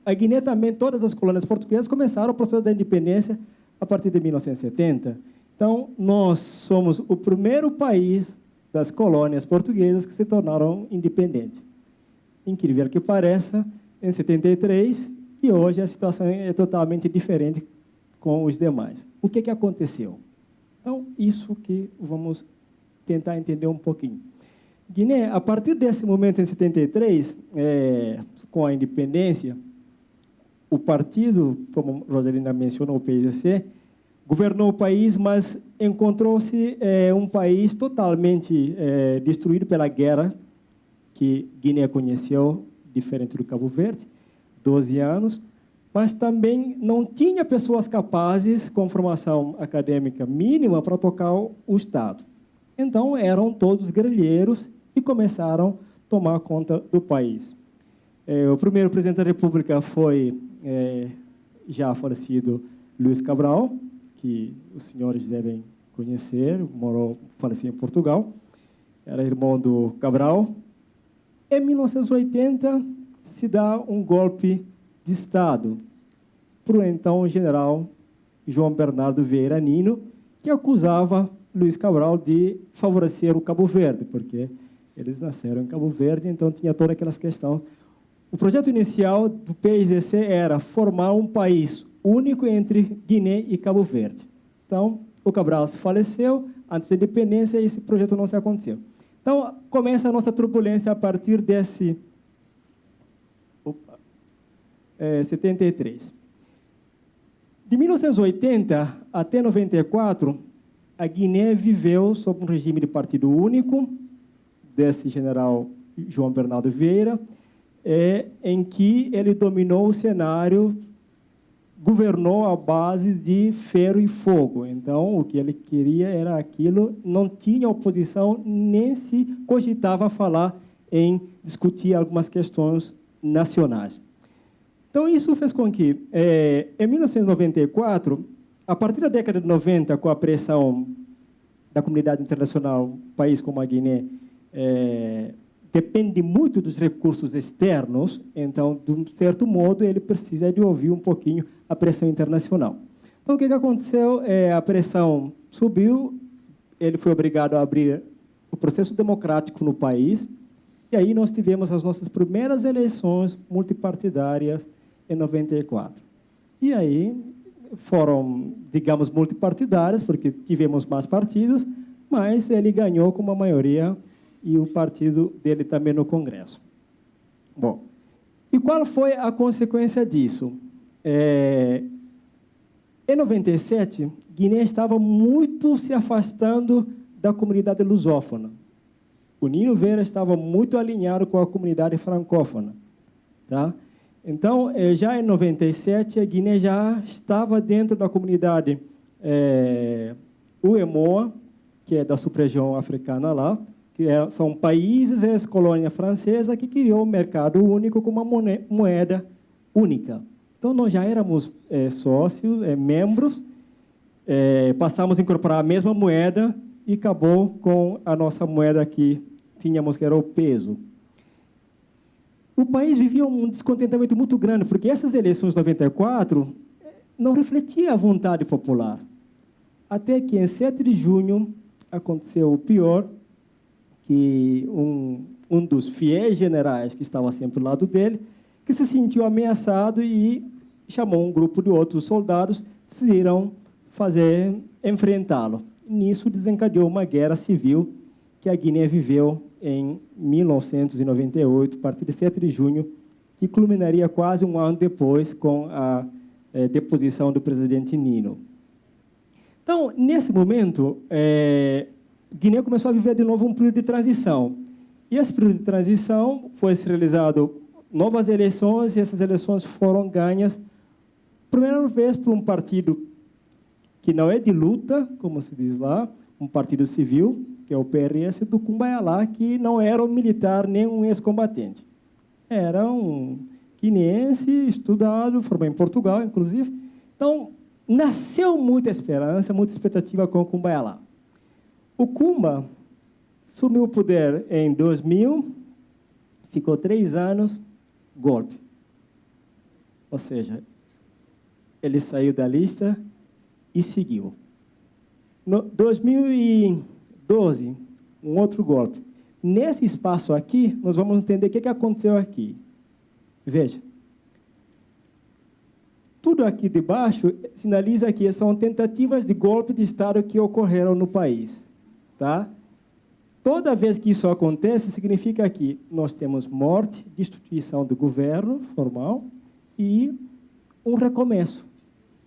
a Guiné também, todas as colônias portuguesas começaram o processo da independência a partir de 1970. Então, nós somos o primeiro país das colônias portuguesas que se tornaram independentes. Incrível que pareça, em 73, e hoje a situação é totalmente diferente com os demais. O que aconteceu? Então, isso que vamos tentar entender um pouquinho. Guiné, a partir desse momento, em 73, com a independência, o partido, como Rosalina mencionou, o PSC, governou o país, mas encontrou-se um país totalmente destruído pela guerra que Guiné conheceu, diferente do Cabo Verde, 12 anos, mas também não tinha pessoas capazes, com formação acadêmica mínima, para tocar o Estado. Então, eram todos guerrilheiros e começaram a tomar conta do país. O primeiro presidente da República foi já falecido Luiz Cabral, que os senhores devem conhecer, faleceu em Portugal, era irmão do Cabral. Em 1980, se dá um golpe de Estado para o então general João Bernardo Vieira Nino, que acusava Luiz Cabral de favorecer o Cabo Verde, porque eles nasceram em Cabo Verde, então tinha todas aquelas questões. O projeto inicial do PSC era formar um país único entre Guiné e Cabo Verde. Então, o Cabral faleceu, antes da independência, esse projeto não se aconteceu. Então, começa a nossa turbulência a partir desse 73. De 1980 até 94, a Guiné viveu sob um regime de partido único, desse general João Bernardo Vieira, em que ele dominou o cenário, governou à base de ferro e fogo. Então, o que ele queria era aquilo, não tinha oposição, nem se cogitava falar em discutir algumas questões nacionais. Então, isso fez com que, em 1994, a partir da década de 90, com a pressão da comunidade internacional, um país como a Guiné depende muito dos recursos externos, então, de um certo modo, ele precisa de ouvir um pouquinho a pressão internacional. Então, o que aconteceu? A pressão subiu, ele foi obrigado a abrir o processo democrático no país, e aí nós tivemos as nossas primeiras eleições multipartidárias em 94. E aí foram, digamos, multipartidárias, porque tivemos mais partidos, mas ele ganhou com uma maioria e o partido dele também no Congresso. Bom, e qual foi a consequência disso? Em 97, Guiné estava muito se afastando da comunidade lusófona. O Nino Vieira estava muito alinhado com a comunidade francófona. Tá? Então, já em 97, a Guiné já estava dentro da comunidade UEMOA, que é da sub-região africana lá, que são países e ex-colônia francesa que criou um mercado único com uma moeda única. Então, nós já éramos sócios, membros, passamos a incorporar a mesma moeda e acabou com a nossa moeda que tínhamos, que era o peso. O país vivia um descontentamento muito grande, porque essas eleições de 94 não refletiam a vontade popular. Até que, em 7 de junho, aconteceu o pior, que um dos fiéis generais que estava sempre ao lado dele, que se sentiu ameaçado e chamou um grupo de outros soldados, decidiram enfrentá-lo. Nisso desencadeou uma guerra civil que a Guiné viveu em 1998, a partir de 7 de junho, que culminaria quase um ano depois com a deposição do presidente Nino. Então, nesse momento, Guiné começou a viver de novo um período de transição. E esse período de transição foi realizado novas eleições, e essas eleições foram ganhas, primeira vez por um partido que não é de luta, como se diz lá, um partido civil, que é o PRS do Cumbaialá, que não era um militar nem um ex-combatente. Era um guineense, estudado, formado em Portugal, inclusive. Então, nasceu muita esperança, muita expectativa com o Cumbaialá. O Cumba assumiu o poder em 2000, ficou 3 anos, golpe. Ou seja, ele saiu da lista e seguiu. No 2012, um outro golpe. Nesse espaço aqui, nós vamos entender o que aconteceu aqui. Veja. Tudo aqui de baixo sinaliza que são tentativas de golpe de Estado que ocorreram no país. Tá? toda vez que isso acontece, significa que nós temos morte, destituição do governo formal e um recomeço.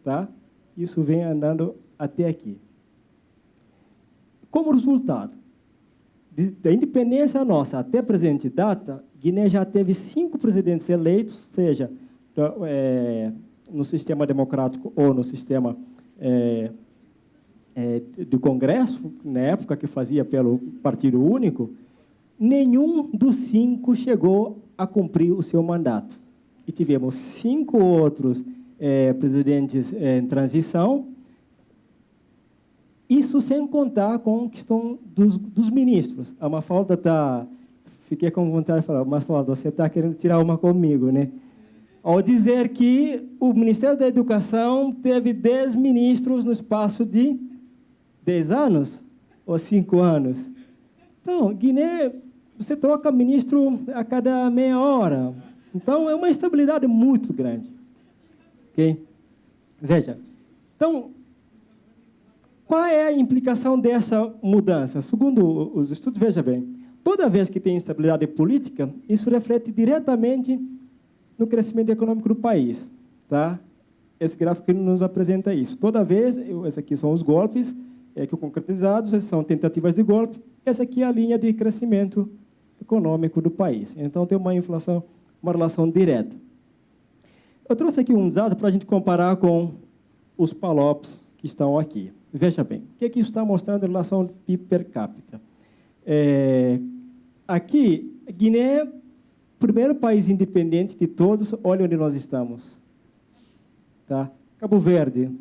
Tá? Isso vem andando até aqui. Como resultado da independência nossa até a presente data, Guiné já teve 5 presidentes eleitos, seja no sistema democrático ou no sistema do Congresso, na época que fazia pelo Partido Único. Nenhum dos 5 chegou a cumprir o seu mandato. E tivemos 5 outros presidentes em transição, isso sem contar com a questão dos ministros. A Mafalda está... Fiquei com vontade de falar, Mafalda, você está querendo tirar uma comigo, né? Ao dizer que o Ministério da Educação teve 10 ministros no espaço de 10 anos ou 5 anos. Então, Guiné, você troca ministro a cada meia hora. Então, é uma instabilidade muito grande. Ok? Veja. Então, qual é a implicação dessa mudança? Segundo os estudos, veja bem, toda vez que tem instabilidade política, isso reflete diretamente no crescimento econômico do país. Tá? Esse gráfico nos apresenta isso. Toda vez, esses aqui são os golpes que concretizados, essas são tentativas de golpe, essa aqui é a linha de crescimento econômico do país. Então, tem uma inflação, uma relação direta. Eu trouxe aqui um dado para a gente comparar com os PALOPs que estão aqui. Veja bem, o que é que isso está mostrando em relação ao PIB per capita? Aqui, Guiné, primeiro país independente de todos, olha onde nós estamos. Tá? Cabo Verde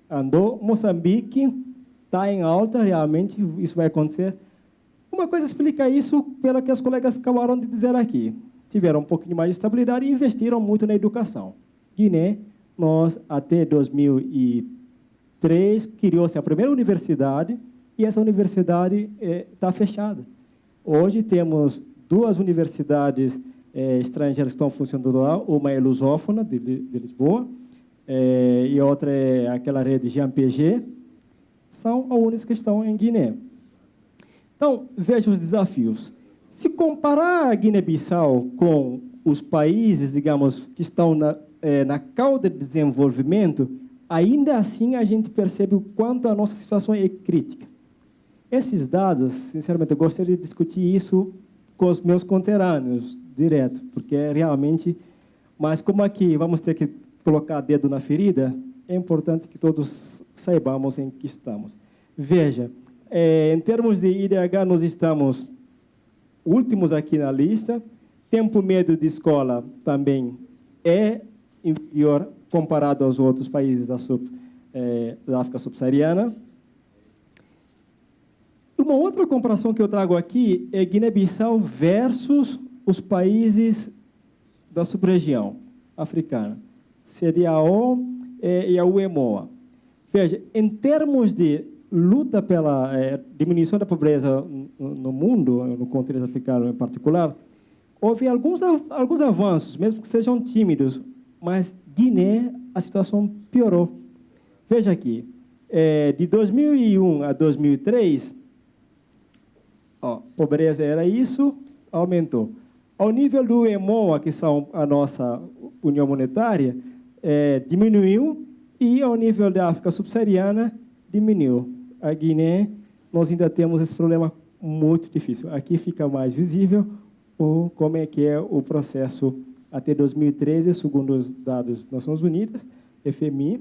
andou, Moçambique está em alta, realmente, isso vai acontecer. Uma coisa explica isso pelo que os colegas acabaram de dizer aqui. Tiveram um pouquinho mais de estabilidade e investiram muito na educação. Guiné, nós, até 2003, criou-se a primeira universidade e essa universidade está fechada. Hoje temos 2 universidades estrangeiras que estão funcionando lá, uma é lusófona, de Lisboa, e a outra é aquela rede Jean Piaget, são as únicas que estão em Guiné. Então, veja os desafios. Se comparar a Guiné-Bissau com os países, digamos, que estão na cauda de desenvolvimento, ainda assim a gente percebe o quanto a nossa situação é crítica. Esses dados, sinceramente, eu gostaria de discutir isso com os meus conterrâneos, direto, porque é realmente... Mas como aqui vamos ter que colocar dedo na ferida, é importante que todos saibamos em que estamos. Veja, em termos de IDH, nós estamos últimos aqui na lista. Tempo médio de escola também é inferior comparado aos outros países da África subsaariana. Uma outra comparação que eu trago aqui é Guiné-Bissau versus os países da sub-região africana, CDAO e a UEMOA. Veja, em termos de luta pela diminuição da pobreza no mundo, no continente africano em particular, houve alguns avanços, mesmo que sejam tímidos, mas Guiné, a situação piorou. Veja aqui, de 2001 a 2003, pobreza era isso, aumentou. Ao nível do EMOA, que são a nossa União Monetária, diminuiu, e ao nível da África subsaariana, diminuiu. A Guiné, nós ainda temos esse problema muito difícil. Aqui fica mais visível como é que é o processo até 2013, segundo os dados das Nações Unidas, FMI.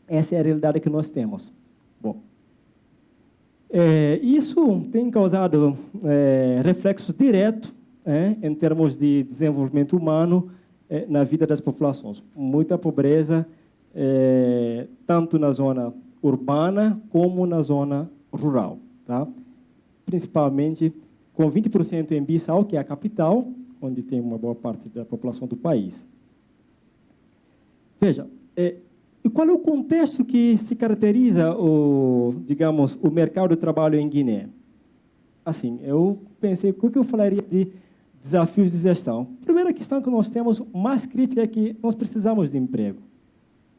Essa é a realidade que nós temos. Bom, isso tem causado reflexos diretos em termos de desenvolvimento humano na vida das populações. Muita pobreza, tanto na zona urbana como na zona rural. Tá? Principalmente com 20% em Bissau, que é a capital, onde tem uma boa parte da população do país. Veja, e qual é o contexto que se caracteriza digamos, o mercado de trabalho em Guiné? Assim, eu pensei, o que eu falaria de desafios de gestão? A primeira questão que nós temos, mais crítica, é que nós precisamos de emprego.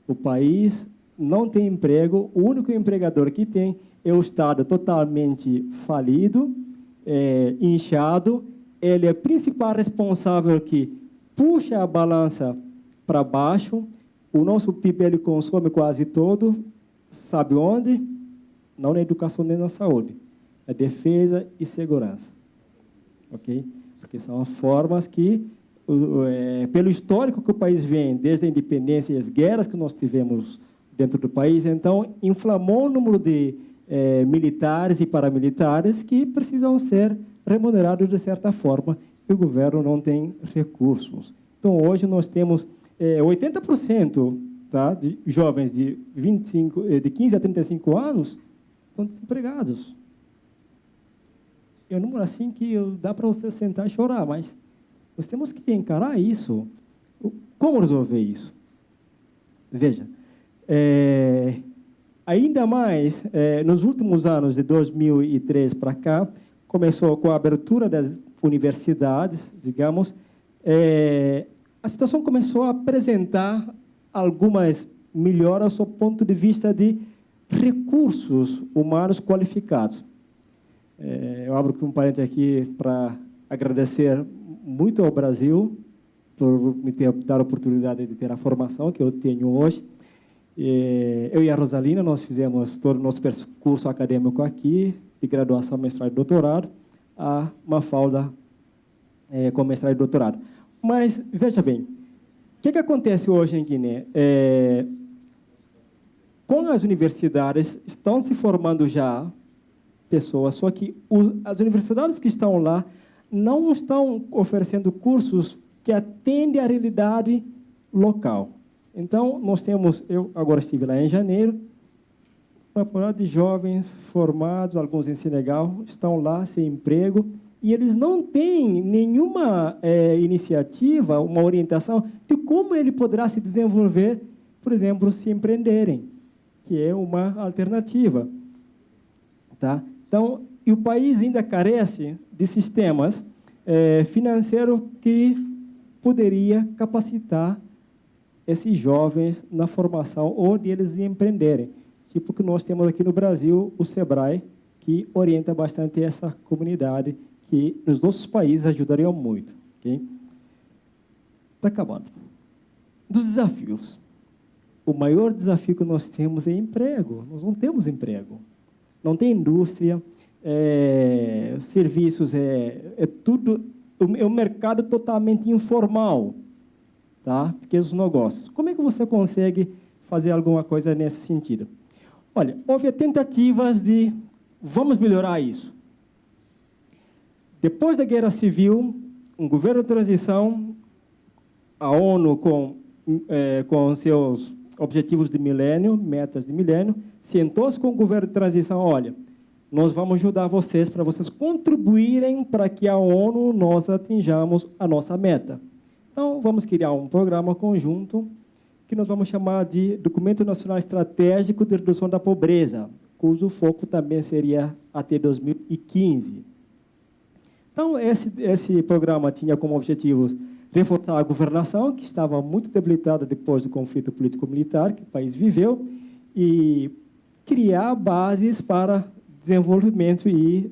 O país não tem emprego, o único empregador que tem é o Estado totalmente falido, inchado, ele é o principal responsável que puxa a balança para baixo. O nosso PIB ele consome quase todo, sabe onde? Não na educação nem na saúde, na defesa e segurança, ok? Porque são formas que, pelo histórico que o país vem, desde a independência e as guerras que nós tivemos dentro do país, então inflamou o número de militares e paramilitares que precisam ser remunerados de certa forma, e o governo não tem recursos. Então, hoje nós temos 80%, tá, de jovens de 15 a 35 anos estão desempregados. É um número assim que dá para você sentar e chorar, mas nós temos que encarar isso. Como resolver isso? Veja, ainda mais, nos últimos anos, de 2003 para cá, começou com a abertura das universidades, digamos, a situação começou a apresentar algumas melhoras do ponto de vista de recursos humanos qualificados. Eu abro um parênteses aqui para agradecer muito ao Brasil por me dar a oportunidade de ter a formação que eu tenho hoje. Eu e a Rosalina, nós fizemos todo o nosso percurso acadêmico aqui, de graduação, mestrado e doutorado, a Mafalda com mestrado e doutorado. Mas, veja bem, o que acontece hoje em Guiné? Com as universidades, estão se formando já pessoas, só que as universidades que estão lá não estão oferecendo cursos que atendem à realidade local. Então, nós temos, eu agora estive lá em janeiro, uma porrada de jovens formados, alguns em Senegal, estão lá sem emprego, e eles não têm nenhuma iniciativa, uma orientação de como ele poderá se desenvolver, por exemplo, se empreenderem, que é uma alternativa. Tá? Então, e o país ainda carece de sistemas financeiros que poderia capacitar esses jovens na formação ou de eles empreenderem. Tipo que nós temos aqui no Brasil o SEBRAE, que orienta bastante essa comunidade, que nos nossos países ajudariam muito. Okay? Está acabando. Dos desafios. O maior desafio que nós temos é emprego. Nós não temos emprego. Não tem indústria, serviços, tudo... É um mercado totalmente informal. Tá? Pequenos negócios. Como é que você consegue fazer alguma coisa nesse sentido? Olha, houve tentativas de vamos melhorar isso. Depois da Guerra Civil, um governo de transição, a ONU com seus objetivos de milênio, metas de milênio, sentou-se com o governo de transição, olha, nós vamos ajudar vocês para vocês contribuírem para que a ONU nós atinjamos a nossa meta. Então, vamos criar um programa conjunto que nós vamos chamar de Documento Nacional Estratégico de Redução da Pobreza, cujo foco também seria até 2015. Então, esse programa tinha como objetivos reforçar a governação, que estava muito debilitada depois do conflito político-militar que o país viveu, e criar bases para desenvolvimento e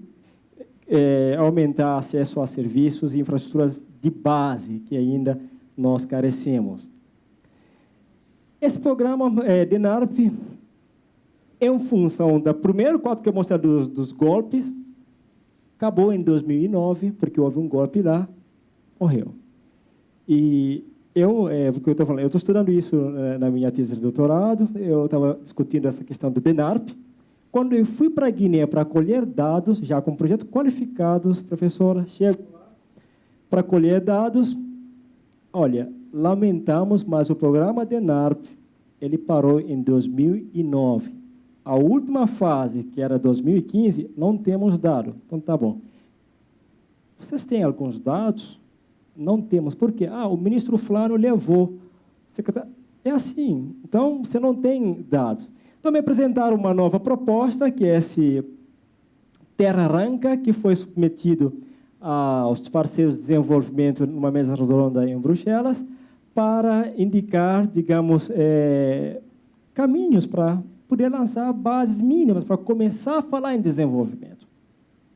aumentar acesso a serviços e infraestruturas de base, que ainda nós carecemos. Esse programa DENARP, em função do primeiro quadro que eu mostrei dos golpes, acabou em 2009, porque houve um golpe lá, morreu. E eu estou estudando isso na minha tese de doutorado, eu estava discutindo essa questão do DENARP. Quando eu fui para a Guiné para colher dados, já com projetos qualificados, professora, chego lá para colher dados, olha, lamentamos, mas o programa DENARP, ele parou em 2009. A última fase, que era 2015, não temos dados. Então, tá bom. Vocês têm alguns dados? Não temos. Por quê? O ministro Flávio levou. É assim. Então, você não tem dados. Então, me apresentaram uma nova proposta, que é esse Terra Arranca, que foi submetido aos parceiros de desenvolvimento numa mesa redonda em Bruxelas, para indicar, digamos, caminhos para poder lançar bases mínimas para começar a falar em desenvolvimento.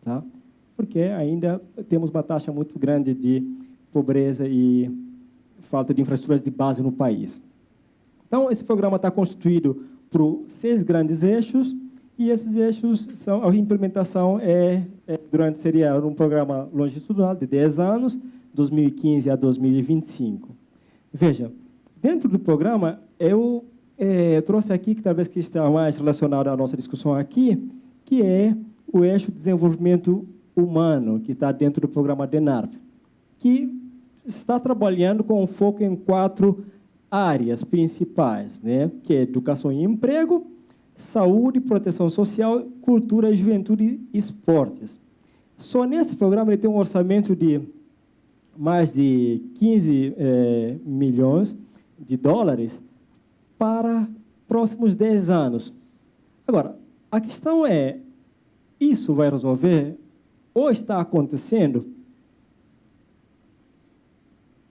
Tá? porque ainda temos uma taxa muito grande de pobreza e falta de infraestruturas de base no país. Então, esse programa está constituído por 6 grandes eixos, e esses eixos são, a implementação seria um programa longitudinal de 10 anos, 2015 a 2025. Veja, dentro do programa, eu trouxe aqui, que talvez que está mais relacionado à nossa discussão aqui, que é o eixo desenvolvimento humano, que está dentro do programa DENARV, que está trabalhando com foco em 4 áreas principais, né? Que é educação e emprego, saúde, proteção social, cultura, juventude e esportes. Só nesse programa ele tem um orçamento de mais de 15 milhões de dólares para próximos 10 anos. Agora, a questão é, isso vai resolver ou está acontecendo?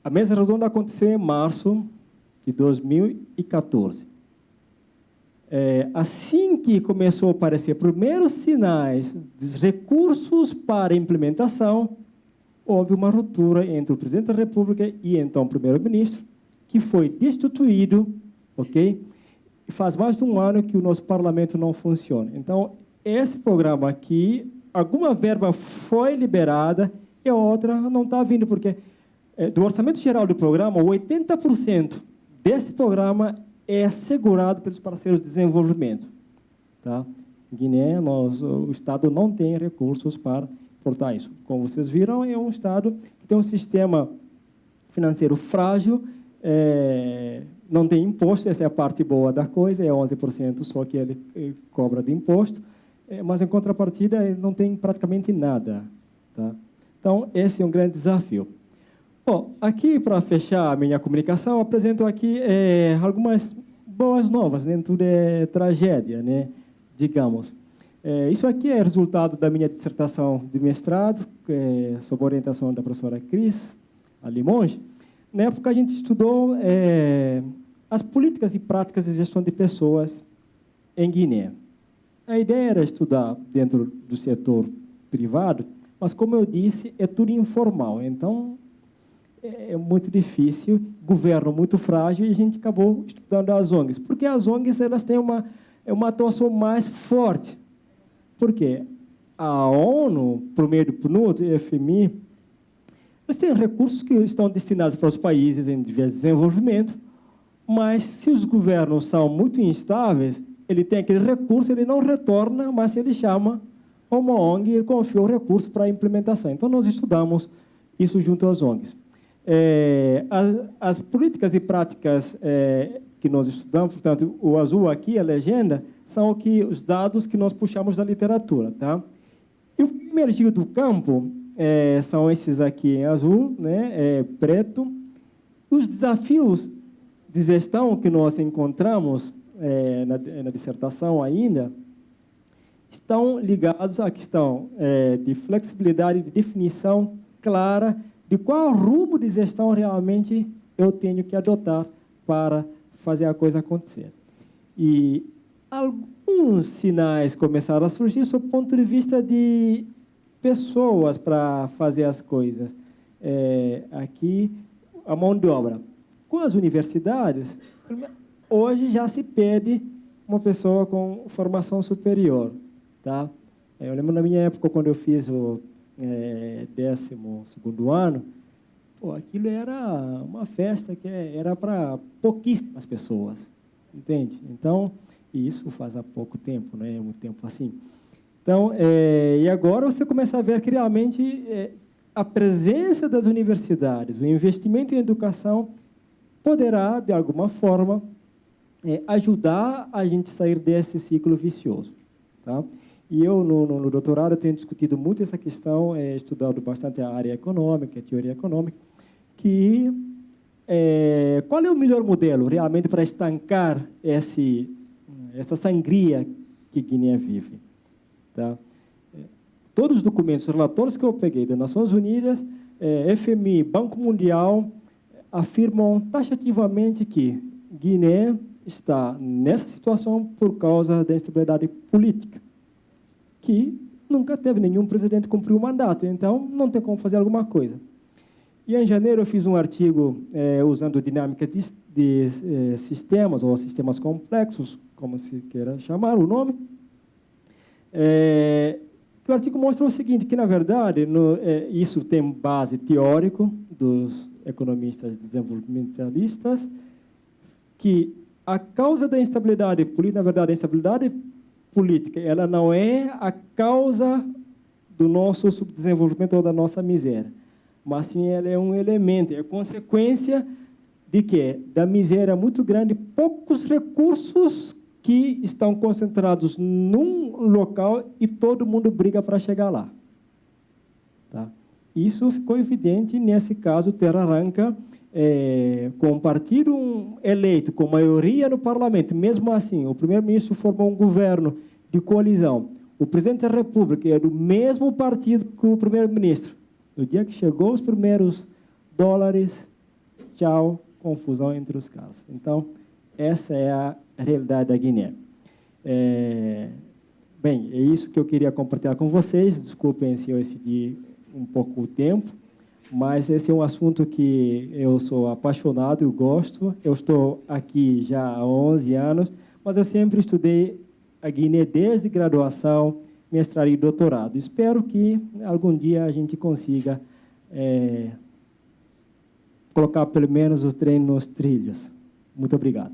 A mesa redonda aconteceu em março de 2014. Assim que começou a aparecer primeiros sinais dos recursos para implementação, houve uma ruptura entre o presidente da República e então o primeiro-ministro, que foi destituído, ok? E faz mais de um ano que o nosso parlamento não funciona. Então, esse programa aqui, alguma verba foi liberada e a outra não está vindo, porque do orçamento geral do programa, 80% desse programa é assegurado pelos parceiros de desenvolvimento. Tá? Em Guiné, o Estado não tem recursos para portar isso. Como vocês viram, é um Estado que tem um sistema financeiro frágil, não tem imposto, essa é a parte boa da coisa, é 11% só que ele cobra de imposto, mas, em contrapartida, ele não tem praticamente nada. Tá? Então, esse é um grande desafio. Bom, aqui, para fechar a minha comunicação, eu apresento aqui algumas boas novas, nem tudo é tragédia, né? Digamos. Isso aqui é resultado da minha dissertação de mestrado, sob orientação da professora Cris Alimonge. Na época, a gente estudou as políticas e práticas de gestão de pessoas em Guiné. A ideia era estudar dentro do setor privado, mas, como eu disse, é tudo informal. Então, é muito difícil, governo muito frágil, e a gente acabou estudando as ONGs, porque as ONGs elas têm uma atuação mais forte. Por quê? A ONU, por meio do PNUD e FMI, eles têm recursos que estão destinados para os países em desenvolvimento, mas se os governos são muito instáveis, ele tem aquele recurso, ele não retorna, mas ele chama uma ONG e confia o recurso para a implementação. Então, nós estudamos isso junto às ONGs. As políticas e práticas que nós estudamos, portanto, o azul aqui, a legenda, são os dados que nós puxamos da literatura. Tá? E o que emergiu do campo são esses aqui em azul, né, preto. Os desafios de gestão que nós encontramos na dissertação ainda estão ligados à questão de flexibilidade, de definição clara de qual rumo de gestão realmente eu tenho que adotar para fazer a coisa acontecer. E alguns sinais começaram a surgir sob o ponto de vista de pessoas para fazer as coisas. Aqui, a mão de obra. Com as universidades, hoje já se pede uma pessoa com formação superior. Tá? Eu lembro na minha época, quando eu fiz o 12º ano, aquilo era uma festa que era para pouquíssimas pessoas, entende? Então, isso faz há pouco tempo, não é muito tempo assim. Então, e agora você começa a ver que realmente a presença das universidades, o investimento em educação poderá, de alguma forma, ajudar a gente a sair desse ciclo vicioso. Tá? E eu, no doutorado, tenho discutido muito essa questão, estudado bastante a área econômica, a teoria econômica, que qual é o melhor modelo, realmente, para estancar essa sangria que Guiné vive. Tá? Todos os documentos, os relatórios que eu peguei das Nações Unidas, FMI, Banco Mundial, afirmam taxativamente que Guiné está nessa situação por causa da instabilidade política, que nunca teve nenhum presidente que cumpriu o mandato, então não tem como fazer alguma coisa. E em janeiro eu fiz um artigo usando dinâmica de sistemas, ou sistemas complexos, como se queira chamar o nome. O artigo mostra o seguinte, que, na verdade, isso tem base teórica dos economistas desenvolvimentalistas, que a causa da instabilidade política, na verdade, a instabilidade política, ela não é a causa do nosso subdesenvolvimento ou da nossa miséria, mas sim ela é um elemento, é consequência de quê? Da miséria muito grande, poucos recursos que estão concentrados num local e todo mundo briga para chegar lá. Tá? Isso ficou evidente nesse caso Terra Arranca, com um partido eleito com maioria no parlamento. Mesmo assim, o primeiro-ministro formou um governo de coalizão. O presidente da República é do mesmo partido que o primeiro-ministro. No dia que chegou os primeiros dólares, tchau, confusão entre os caras. Então, essa é a realidade da Guiné. Bem, é isso que eu queria compartilhar com vocês. Desculpem se eu excedi um pouco o tempo, mas esse é um assunto que eu sou apaixonado, eu gosto. Eu estou aqui já há 11 anos, mas eu sempre estudei a Guiné desde graduação, mestrado e doutorado. Espero que algum dia a gente consiga colocar pelo menos o trem nos trilhos. Muito obrigado.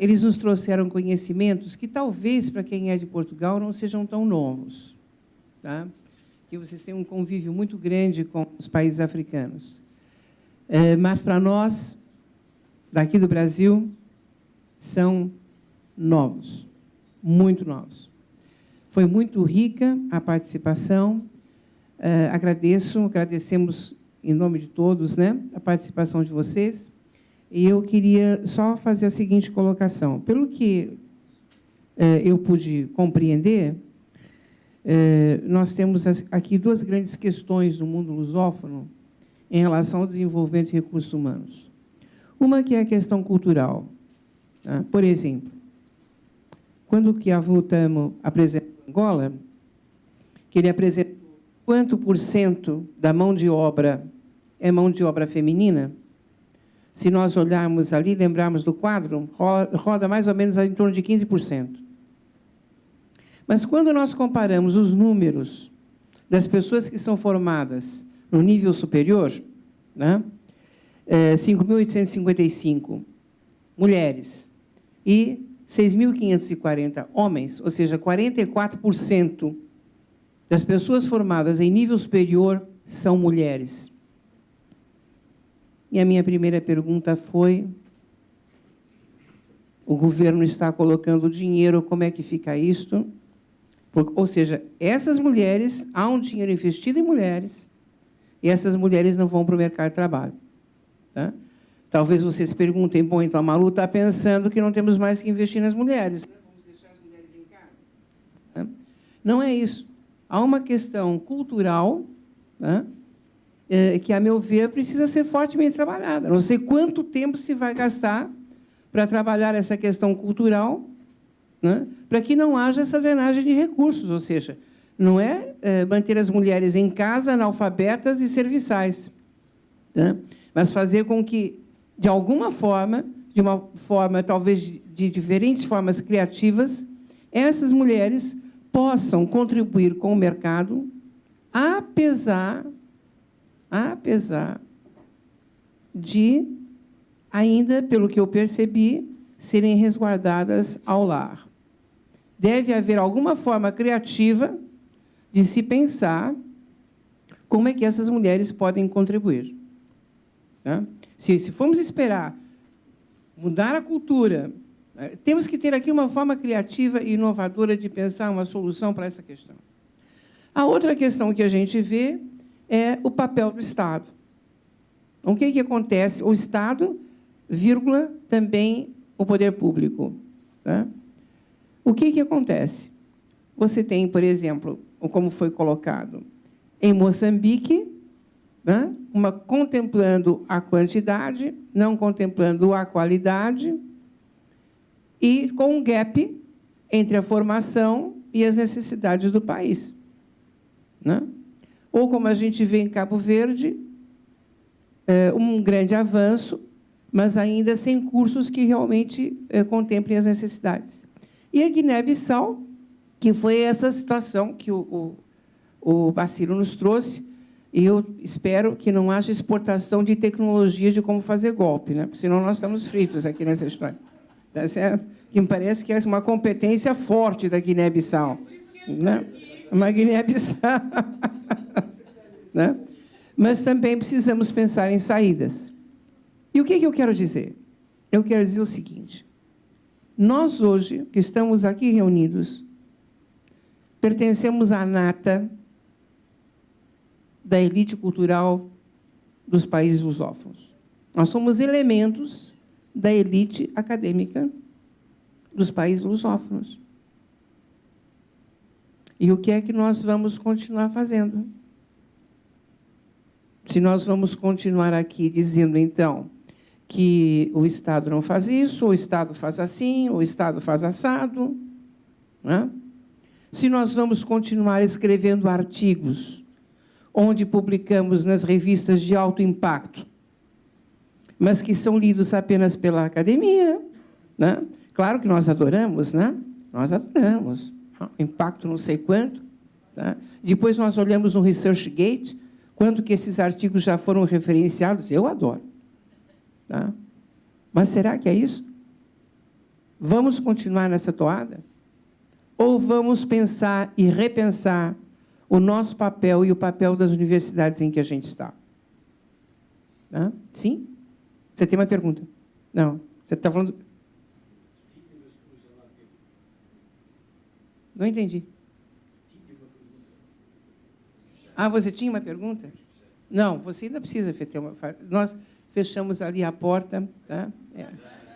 Eles nos trouxeram conhecimentos que talvez para quem é de Portugal não sejam tão novos, tá? Que vocês têm um convívio muito grande com os países africanos. Mas para nós, daqui do Brasil, são novos, muito novos. Foi muito rica a participação. Agradecemos em nome de todos, né, a participação de vocês. E eu queria só fazer a seguinte colocação. Pelo que eu pude compreender, nós temos aqui duas grandes questões no mundo lusófono em relação ao desenvolvimento de recursos humanos. Uma que é a questão cultural. Tá? Por exemplo, quando o Kiavu Tamo apresentou Angola, que ele apresentou quanto por cento da mão de obra é mão de obra feminina, se nós olharmos ali, lembrarmos do quadro, roda mais ou menos em torno de 15%. Mas, quando nós comparamos os números das pessoas que são formadas no nível superior, né, 5.855 mulheres e 6.540 homens, ou seja, 44% das pessoas formadas em nível superior são mulheres. E a minha primeira pergunta foi: o governo está colocando dinheiro, como é que fica isto? Ou seja, essas mulheres, há um dinheiro investido em mulheres, e essas mulheres não vão para o mercado de trabalho. Tá? Talvez vocês perguntem, bom, então a Malu está pensando que não temos mais que investir nas mulheres. Vamos deixar as mulheres em casa? Tá? Não é isso. Há uma questão cultural, tá, que, a meu ver, precisa ser fortemente trabalhada. Não sei quanto tempo se vai gastar para trabalhar essa questão cultural, né, para que não haja essa drenagem de recursos, ou seja, não é manter as mulheres em casa, analfabetas e serviçais, tá, mas fazer com que, de alguma forma, de uma forma, talvez de diferentes formas criativas, essas mulheres possam contribuir com o mercado, apesar de, ainda, pelo que eu percebi, serem resguardadas ao lar. Deve haver alguma forma criativa de se pensar como é que essas mulheres podem contribuir. Tá? Se formos esperar mudar a cultura, temos que ter aqui uma forma criativa e inovadora de pensar uma solução para essa questão. A outra questão que a gente vê é o papel do Estado. Então, o que acontece? O Estado, vírgula, também o poder público. Tá? O que acontece? Você tem, por exemplo, como foi colocado, em Moçambique, né, contemplando a quantidade, não contemplando a qualidade, e com um gap entre a formação e as necessidades do país. ou como a gente vê em Cabo Verde, um grande avanço, mas ainda sem cursos que realmente contemplem as necessidades. E a Guiné-Bissau, que foi essa situação que o Bacilo nos trouxe, e eu espero que não haja exportação de tecnologia de como fazer golpe, né? Porque senão nós estamos fritos aqui nessa história. Essa que me parece que é uma competência forte da Guiné-Bissau, né? Uma Guiné-Bissau. Né? Mas também precisamos pensar em saídas. E o que eu quero dizer? Eu quero dizer o seguinte: nós, hoje, que estamos aqui reunidos, pertencemos à nata da elite cultural dos países lusófonos. Nós somos elementos da elite acadêmica dos países lusófonos. E o que é que nós vamos continuar fazendo? Se nós vamos continuar aqui dizendo, então, que o Estado não faz isso, o Estado faz assim, o Estado faz assado, né? Se nós vamos continuar escrevendo artigos onde publicamos nas revistas de alto impacto, mas que são lidos apenas pela academia, né? Claro que nós adoramos, né? Nós adoramos. Impacto não sei quanto. Tá? Depois nós olhamos no ResearchGate, quanto que esses artigos já foram referenciados. Eu adoro. Tá? Mas será que é isso? Vamos continuar nessa toada? Ou vamos pensar e repensar o nosso papel e o papel das universidades em que a gente está? Tá? Sim? Você tem uma pergunta? Não. Você está falando... Não entendi. Ah, você tinha uma pergunta? Não, você ainda precisa ter uma... Nós fechamos ali a porta. Tá?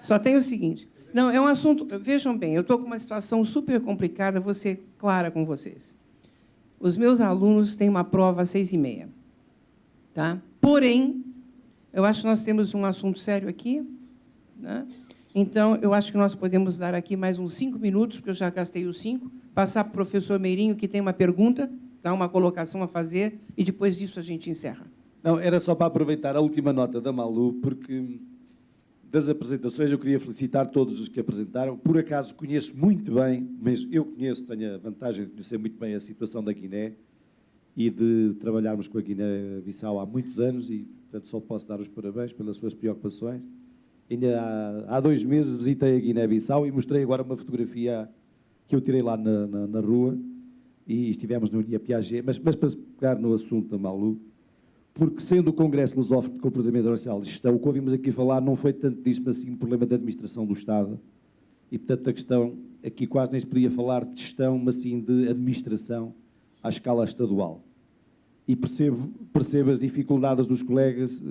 Só tem o seguinte... Não, é um assunto... Vejam bem, eu estou com uma situação super complicada, vou ser clara com vocês. Os meus alunos têm uma prova às 6h30. Tá? Porém, eu acho que nós temos um assunto sério aqui. Né? Então, eu acho que nós podemos dar aqui mais uns 5 minutos, porque eu já gastei os 5, passar para o professor Meirinho, que tem uma pergunta, tá? Uma colocação a fazer, e depois disso a gente encerra. Não, era só para aproveitar a última nota da Malu, porque das apresentações eu queria felicitar todos os que apresentaram. Por acaso conheço muito bem, mas eu conheço, tenho a vantagem de conhecer muito bem a situação da Guiné e de trabalharmos com a Guiné-Bissau há muitos anos e, portanto, só posso dar os parabéns pelas suas preocupações. Ainda há 2 meses visitei a Guiné-Bissau e mostrei agora uma fotografia que eu tirei lá na rua e estivemos no Ilha Piaget, mas para pegar no assunto da Malu, porque sendo o Congresso Lusófono de Comportamento Racial e Gestão, o que ouvimos aqui falar não foi tanto disso, mas sim um problema de administração do Estado. E, portanto, a questão, aqui quase nem se podia falar de gestão, mas sim de administração à escala estadual. E percebo as dificuldades dos colegas,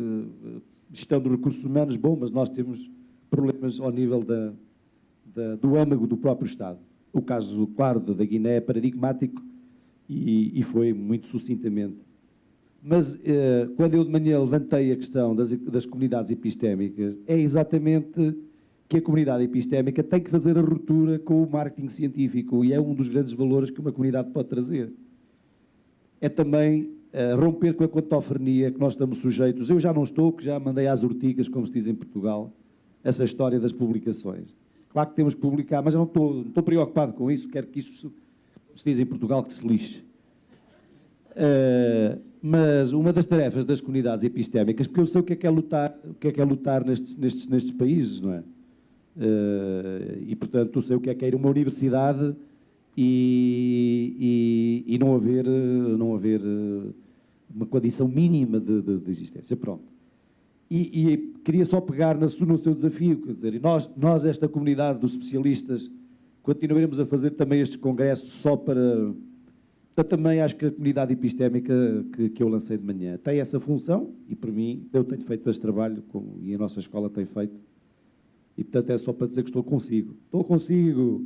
gestão dos recursos humanos, bom, mas nós temos problemas ao nível do âmago do próprio Estado. O caso, claro, da Guiné é paradigmático e foi muito sucintamente. Mas, quando eu de manhã levantei a questão das comunidades epistémicas, é exatamente que a comunidade epistémica tem que fazer a ruptura com o marketing científico e é um dos grandes valores que uma comunidade pode trazer. É também romper com a quantofrenia que nós estamos sujeitos. Eu já não estou, que já mandei às urticas, como se diz em Portugal, essa história das publicações. Claro que temos que publicar, mas eu não estou preocupado com isso, quero que isso, se diz em Portugal, que se lixe. Mas uma das tarefas das comunidades epistémicas, porque eu sei o que é lutar nestes países, não é? E, portanto, eu sei o que é ir a uma universidade e não haver uma condição mínima de existência. Pronto. E queria só pegar no seu desafio, quer dizer, nós, esta comunidade dos especialistas, continuaremos a fazer também estes congressos só para... Portanto, também acho que a comunidade epistémica que eu lancei de manhã tem essa função e, por mim, eu tenho feito este trabalho e a nossa escola tem feito. E, portanto, é só para dizer que estou consigo. Estou consigo!